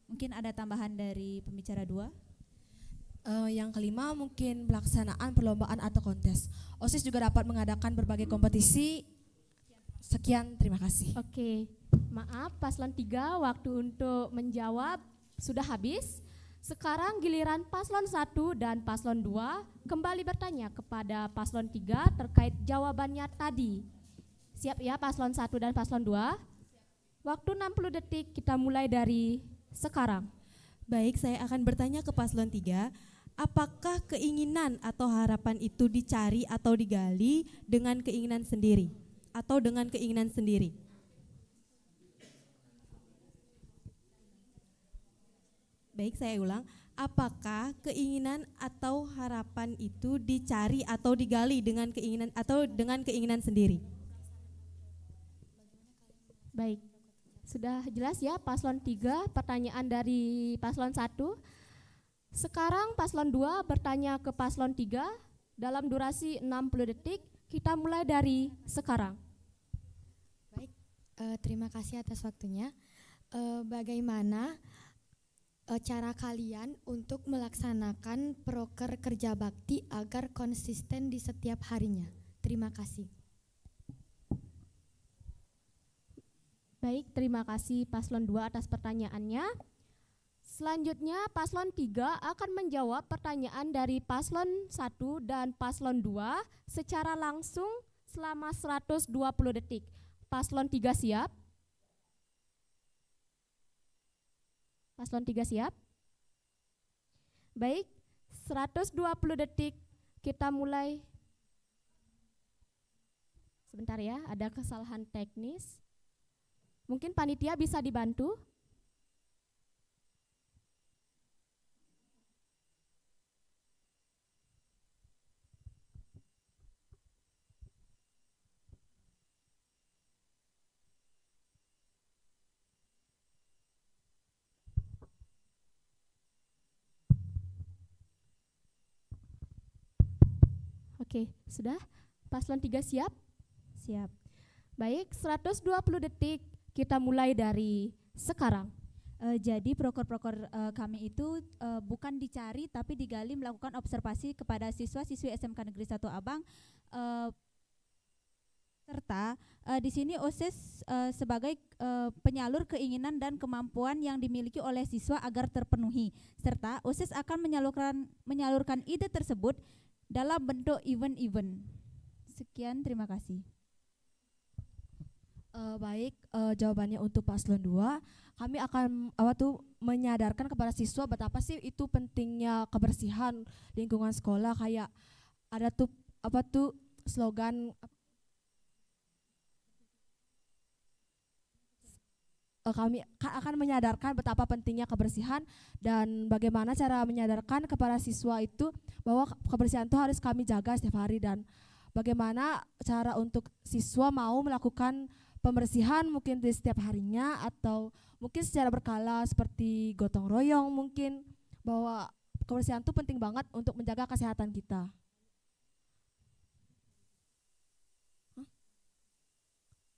Mungkin ada tambahan dari pembicara 2? Yang kelima mungkin pelaksanaan perlombaan atau kontes. OSIS juga dapat mengadakan berbagai kompetisi. Sekian, terima kasih. Oke, maaf paslon 3 waktu untuk menjawab sudah habis. Sekarang giliran paslon 1 dan paslon 2 kembali bertanya kepada paslon 3 terkait jawabannya tadi. Siap ya paslon 1 dan paslon 2? Waktu 60 detik, kita mulai dari sekarang. Baik, saya akan bertanya ke paslon 3, apakah keinginan atau harapan itu dicari atau digali dengan keinginan sendiri atau dengan keinginan sendiri? Baik, saya ulang. Apakah keinginan atau harapan itu dicari atau digali dengan keinginan atau dengan keinginan sendiri? Baik, sudah jelas ya paslon 3 pertanyaan dari paslon 1. Sekarang paslon 2 bertanya ke paslon 3 dalam durasi 60 detik. Kita mulai dari sekarang. Baik, terima kasih atas waktunya. Bagaimana cara kalian untuk melaksanakan proker kerja bakti agar konsisten di setiap harinya? Terima kasih. Baik, terima kasih paslon 2 atas pertanyaannya. Selanjutnya paslon 3 akan menjawab pertanyaan dari paslon 1 dan paslon 2 secara langsung selama 120 detik. Paslon 3 siap? Paslon 3 siap? Baik, 120 detik kita mulai. Sebentar ya, ada kesalahan teknis. Mungkin panitia bisa dibantu? Oke, sudah? Paslon 3 siap? Siap. Baik, 120 detik kita mulai dari sekarang. Jadi proker-proker kami itu bukan dicari tapi digali, melakukan observasi kepada siswa-siswi SMK Negeri 1 Abang, serta di sini OSIS sebagai penyalur keinginan dan kemampuan yang dimiliki oleh siswa agar terpenuhi, serta OSIS akan menyalurkan ide tersebut dalam bentuk event-event. Sekian, terima kasih. Baik, jawabannya untuk paslon 2, kami akan menyadarkan kepada siswa betapa sih itu pentingnya kebersihan lingkungan sekolah. Kayak ada slogan kami akan menyadarkan betapa pentingnya kebersihan dan bagaimana cara menyadarkan kepada siswa itu bahwa kebersihan itu harus kami jaga setiap hari, dan bagaimana cara untuk siswa mau melakukan pembersihan mungkin di setiap harinya, atau mungkin secara berkala seperti gotong royong mungkin, bahwa kebersihan itu penting banget untuk menjaga kesehatan kita.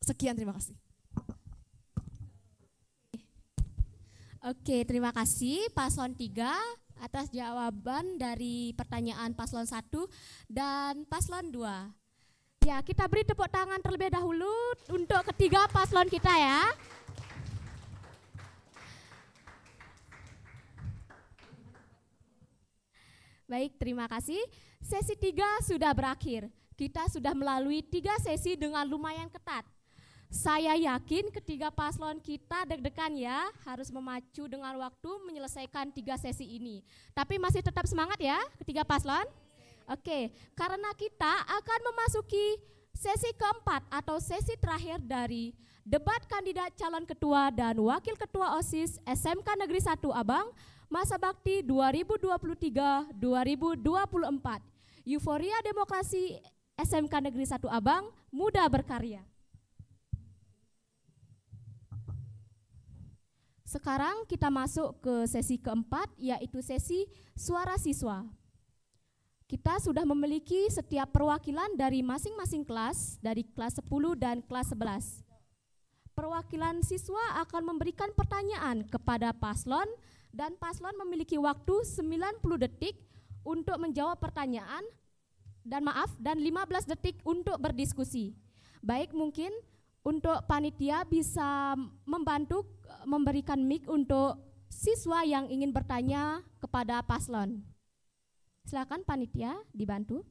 Sekian, terima kasih. Oke, terima kasih Paslon 3 atas jawaban dari pertanyaan Paslon 1 dan Paslon 2. Ya, kita beri tepuk tangan terlebih dahulu untuk ketiga paslon kita ya. Baik, terima kasih. Sesi 3 sudah berakhir. Kita sudah melalui 3 sesi dengan lumayan ketat. Saya yakin ketiga paslon kita deg-degan ya, harus memacu dengan waktu menyelesaikan 3 sesi ini. Tapi masih tetap semangat ya ketiga paslon? Oke, karena kita akan memasuki sesi keempat atau sesi terakhir dari debat kandidat calon ketua dan wakil ketua OSIS SMK Negeri 1 Abang masa bakti 2023-2024. Euforia demokrasi SMK Negeri 1 Abang, muda berkarya. Sekarang kita masuk ke sesi keempat, yaitu sesi suara siswa. Kita sudah memiliki setiap perwakilan dari masing-masing kelas, dari kelas 10 dan kelas 11. Perwakilan siswa akan memberikan pertanyaan kepada paslon, dan paslon memiliki waktu 90 detik untuk menjawab pertanyaan, dan 15 detik untuk berdiskusi. Baik, mungkin untuk panitia bisa membantu memberikan mic untuk siswa yang ingin bertanya kepada paslon. Silakan panitia dibantu.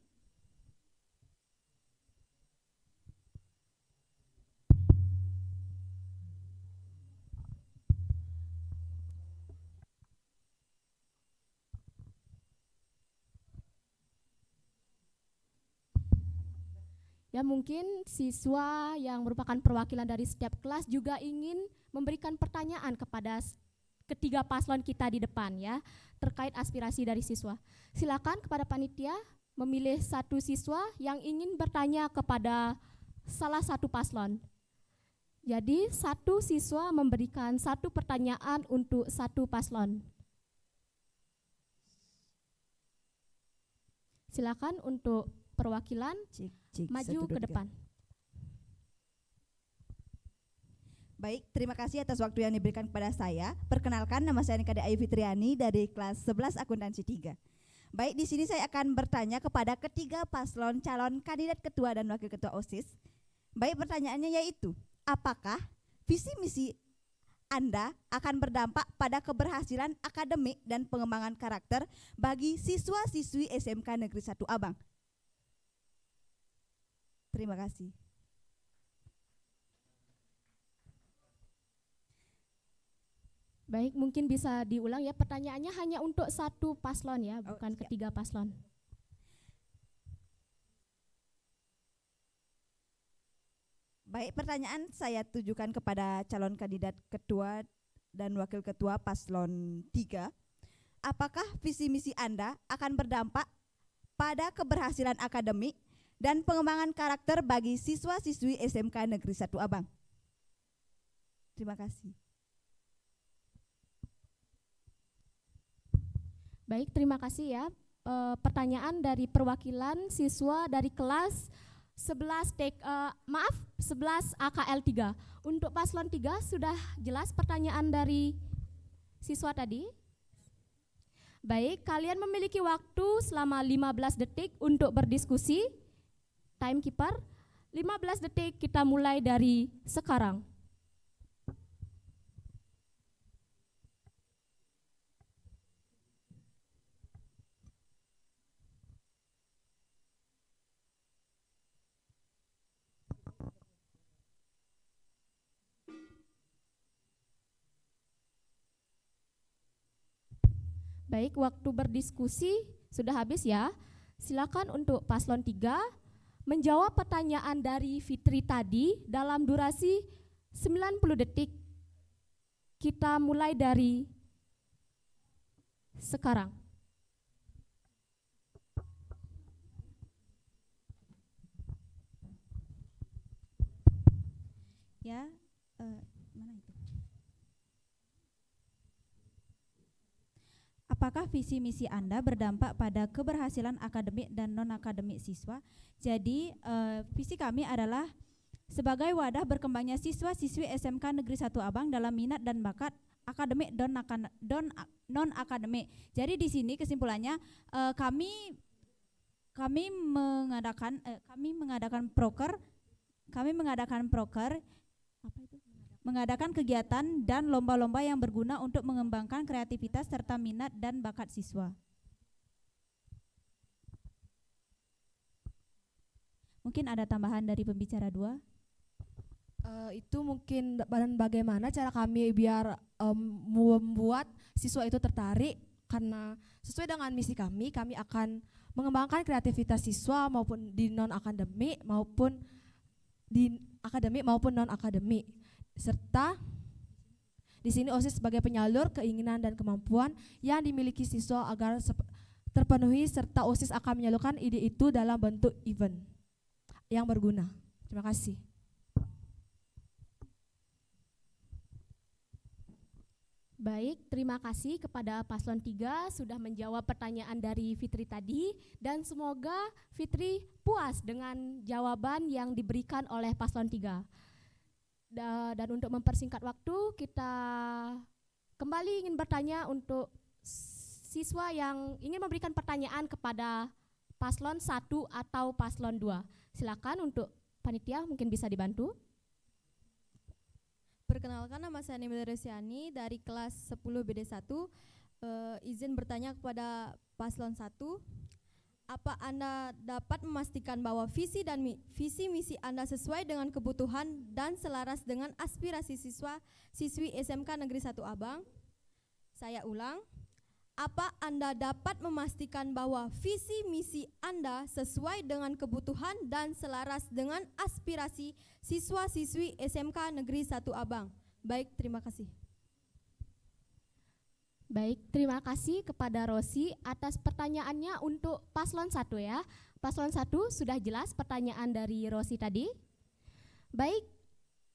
Ya, mungkin siswa yang merupakan perwakilan dari setiap kelas juga ingin memberikan pertanyaan kepada ketiga paslon kita di depan ya, terkait aspirasi dari siswa. Silakan kepada panitia memilih satu siswa yang ingin bertanya kepada salah satu paslon. Jadi satu siswa memberikan satu pertanyaan untuk satu paslon. Silakan untuk perwakilan maju ke depan. Baik, terima kasih atas waktu yang diberikan kepada saya. Perkenalkan, nama saya Nikade Ayu Fitriani dari kelas 11 Akuntansi 3. Baik, di sini saya akan bertanya kepada ketiga paslon calon kandidat ketua dan wakil ketua OSIS. Baik, pertanyaannya yaitu, apakah visi misi Anda akan berdampak pada keberhasilan akademik dan pengembangan karakter bagi siswa-siswi SMK Negeri 1 Abang? Terima kasih. Baik, mungkin bisa diulang ya, pertanyaannya hanya untuk satu paslon ya, bukan ketiga paslon. Baik, pertanyaan saya tujukan kepada calon kandidat ketua dan wakil ketua paslon 3. Apakah visi misi Anda akan berdampak pada keberhasilan akademik dan pengembangan karakter bagi siswa-siswi SMK Negeri 1 Abang? Terima kasih. Baik, terima kasih ya. Pertanyaan dari perwakilan siswa dari kelas 11 AKL 3. Untuk paslon 3 sudah jelas pertanyaan dari siswa tadi? Baik, kalian memiliki waktu selama 15 detik untuk berdiskusi. Timekeeper, 15 detik, kita mulai dari sekarang. Baik, waktu berdiskusi sudah habis ya. Silakan untuk paslon 3 menjawab pertanyaan dari Fitri tadi dalam durasi 90 detik. Kita mulai dari sekarang. Ya, mana itu? Apakah visi misi Anda berdampak pada keberhasilan akademik dan non-akademik siswa? Jadi, visi kami adalah sebagai wadah berkembangnya siswa-siswi SMK Negeri 1 Abang dalam minat dan bakat akademik dan non-akademik. Jadi di sini kesimpulannya kami mengadakan mengadakan kegiatan dan lomba-lomba yang berguna untuk mengembangkan kreativitas serta minat dan bakat siswa. Mungkin ada tambahan dari pembicara 2? Itu mungkin bagaimana cara kami biar membuat siswa itu tertarik, karena sesuai dengan misi kami akan mengembangkan kreativitas siswa maupun di non-akademik maupun di akademik maupun non-akademik. Serta di sini OSIS sebagai penyalur keinginan dan kemampuan yang dimiliki siswa agar terpenuhi, serta OSIS akan menyalurkan ide itu dalam bentuk event yang berguna. Terima kasih. Baik, terima kasih kepada paslon 3 sudah menjawab pertanyaan dari Fitri tadi, dan semoga Fitri puas dengan jawaban yang diberikan oleh paslon 3. Dan untuk mempersingkat waktu, kita kembali ingin bertanya untuk siswa yang ingin memberikan pertanyaan kepada paslon 1 atau paslon 2. Silakan untuk panitia mungkin bisa dibantu. Perkenalkan, nama saya Nibel Resiani dari kelas 10 BD1. Izin bertanya kepada paslon 1. Apa Anda dapat memastikan bahwa visi misi Anda sesuai dengan kebutuhan dan selaras dengan aspirasi siswi SMK Negeri 1 Abang? Saya ulang. Apa Anda dapat memastikan bahwa visi misi Anda sesuai dengan kebutuhan dan selaras dengan aspirasi siswa-siswi SMK Negeri 1 Abang? Baik, terima kasih. Baik, terima kasih kepada Rosi atas pertanyaannya untuk paslon 1 ya. Paslon 1 sudah jelas pertanyaan dari Rosi tadi. Baik,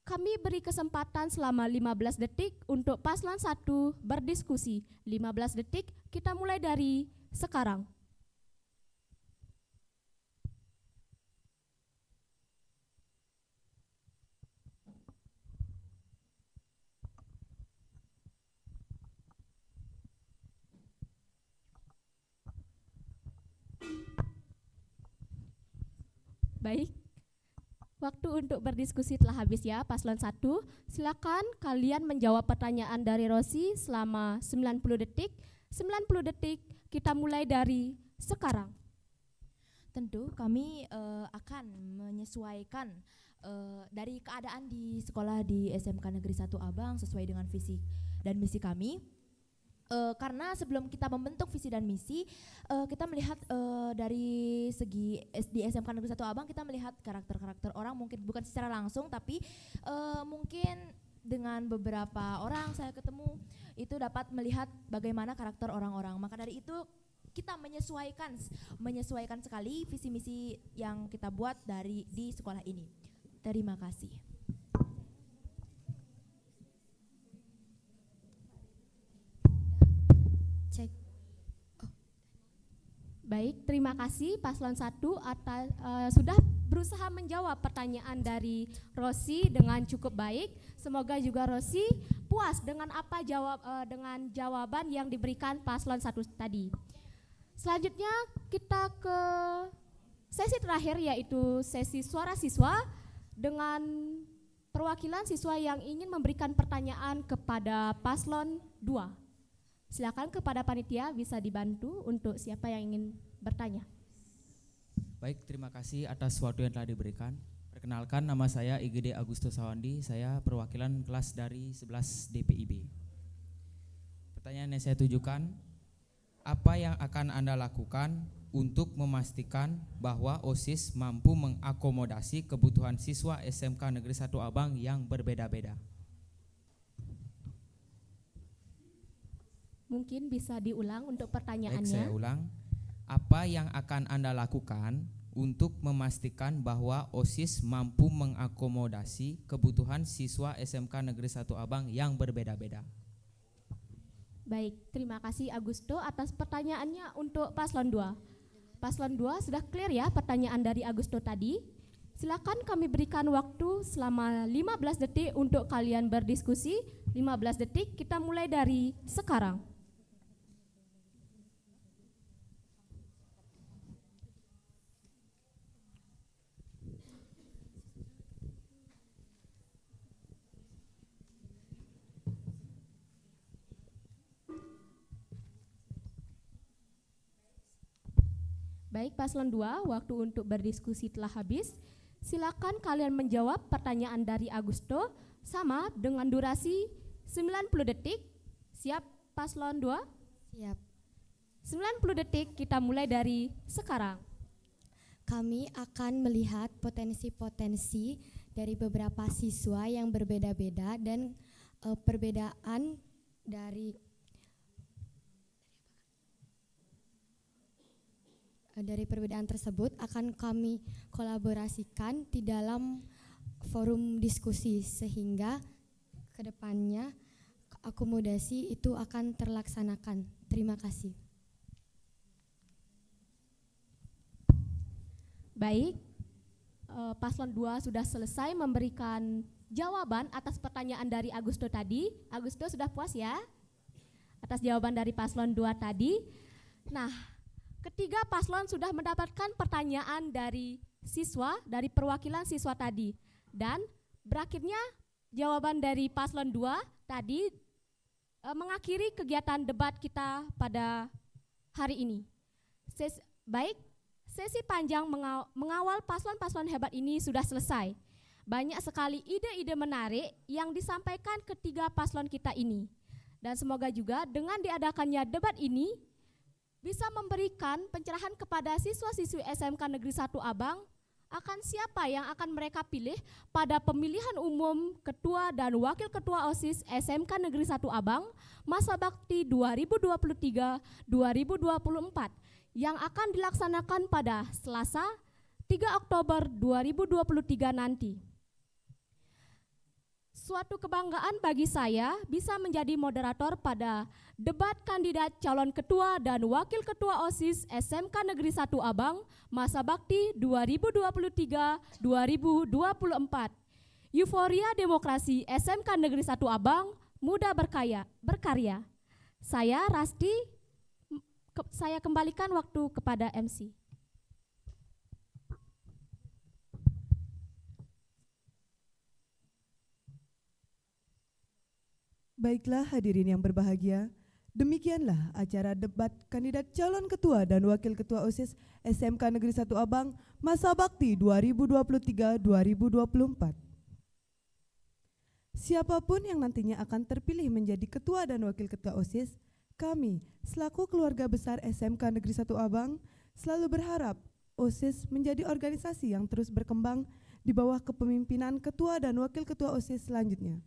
kami beri kesempatan selama 15 detik untuk paslon 1 berdiskusi. 15 detik, kita mulai dari sekarang. Baik, waktu untuk berdiskusi telah habis ya paslon 1. Silakan kalian menjawab pertanyaan dari Rosi selama 90 detik. 90 detik kita mulai dari sekarang. Tentu kami akan menyesuaikan dari keadaan di sekolah di SMK Negeri 1 Abang sesuai dengan visi dan misi kami. Karena sebelum kita membentuk visi dan misi, kita melihat dari segi di SMK Negeri 1 Abang, kita melihat karakter-karakter orang, mungkin bukan secara langsung tapi mungkin dengan beberapa orang saya ketemu itu dapat melihat bagaimana karakter orang-orang. Maka dari itu kita menyesuaikan sekali visi misi yang kita buat di sekolah ini. Terima kasih. Baik, terima kasih paslon 1 atas sudah berusaha menjawab pertanyaan dari Rosi dengan cukup baik. Semoga juga Rosi puas dengan dengan jawaban yang diberikan paslon 1 tadi. Selanjutnya kita ke sesi terakhir, yaitu sesi suara siswa dengan perwakilan siswa yang ingin memberikan pertanyaan kepada paslon 2. Silakan kepada panitia bisa dibantu untuk siapa yang ingin bertanya. Baik, terima kasih atas waktu yang telah diberikan. Perkenalkan, nama saya IGD Agustus Sawandi, saya perwakilan kelas dari 11 DPIB. Pertanyaan yang saya tujukan, apa yang akan Anda lakukan untuk memastikan bahwa OSIS mampu mengakomodasi kebutuhan siswa SMK Negeri 1 Abang yang berbeda-beda? Mungkin bisa diulang untuk pertanyaannya. Baik, saya ulang. Apa yang akan Anda lakukan untuk memastikan bahwa OSIS mampu mengakomodasi kebutuhan siswa SMK Negeri 1 Abang yang berbeda-beda? Baik, terima kasih Agusto atas pertanyaannya untuk Paslon 2. Paslon 2 sudah clear ya pertanyaan dari Agusto tadi. Silakan kami berikan waktu selama 15 detik untuk kalian berdiskusi. 15 detik kita mulai dari sekarang. Baik, Paslon 2, waktu untuk berdiskusi telah habis. Silakan kalian menjawab pertanyaan dari Agusto sama dengan durasi 90 detik. Siap Paslon 2? Siap. 90 detik kita mulai dari sekarang. Kami akan melihat potensi-potensi dari beberapa siswa yang berbeda-beda dan perbedaan dari perbedaan tersebut akan kami kolaborasikan di dalam forum diskusi sehingga kedepannya akomodasi itu akan terlaksanakan. Terima kasih. Baik, Paslon 2 sudah selesai memberikan jawaban atas pertanyaan dari Agusto tadi. Agusto sudah puas ya atas jawaban dari Paslon 2 tadi. Nah, ketiga paslon sudah mendapatkan pertanyaan dari siswa, dari perwakilan siswa tadi. Dan berakhirnya jawaban dari Paslon 2 tadi mengakhiri kegiatan debat kita pada hari ini. Baik, sesi panjang mengawal paslon-paslon hebat ini sudah selesai. Banyak sekali ide-ide menarik yang disampaikan ketiga paslon kita ini. Dan semoga juga dengan diadakannya debat ini bisa memberikan pencerahan kepada siswa-siswi SMK Negeri 1 Abang akan siapa yang akan mereka pilih pada pemilihan umum Ketua dan Wakil Ketua OSIS SMK Negeri 1 Abang masa bakti 2023-2024 yang akan dilaksanakan pada Selasa 3 Oktober 2023 nanti. Suatu kebanggaan bagi saya bisa menjadi moderator pada debat kandidat calon ketua dan wakil ketua OSIS SMK Negeri 1 Abang masa bakti 2023-2024. Euforia demokrasi SMK Negeri 1 Abang, muda berkarya. Saya Rasti, saya kembalikan waktu kepada MC. Baiklah hadirin yang berbahagia, demikianlah acara debat kandidat calon ketua dan wakil ketua OSIS SMK Negeri 1 Abang masa bakti 2023-2024. Siapapun yang nantinya akan terpilih menjadi ketua dan wakil ketua OSIS, kami selaku keluarga besar SMK Negeri 1 Abang selalu berharap OSIS menjadi organisasi yang terus berkembang di bawah kepemimpinan ketua dan wakil ketua OSIS selanjutnya.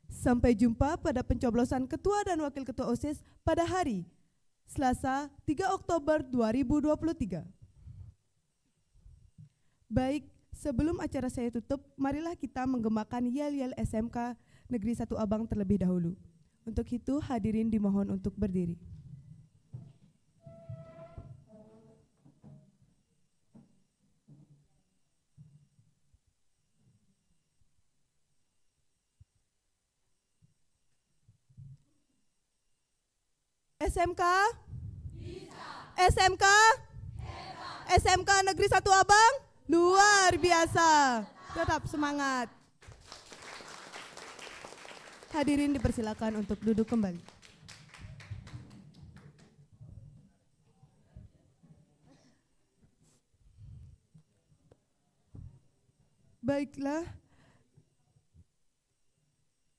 Sampai jumpa pada pencoblosan ketua dan wakil ketua OSIS pada hari Selasa 3 Oktober 2023. Baik, sebelum acara saya tutup, marilah kita menggemakan yel-yel SMK Negeri 1 Abang terlebih dahulu. Untuk itu hadirin dimohon untuk berdiri. SMK? Bisa. SMK? Hebat. SMK Negeri 1 Abang? Luar biasa. Tetap semangat. Hadirin dipersilakan untuk duduk kembali.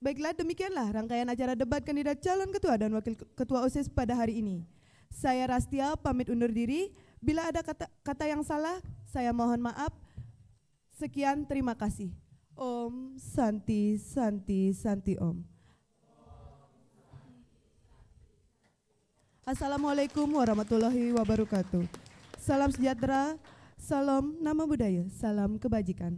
Baiklah, demikianlah rangkaian acara debat kandidat calon ketua dan wakil ketua OSIS pada hari ini. Saya Rastia pamit undur diri. Bila ada kata yang salah, saya mohon maaf. Sekian, terima kasih. Om Santi Santi Santi Om. Assalamualaikum warahmatullahi wabarakatuh. salam sejahtera, salam nama budaya, salam kebajikan.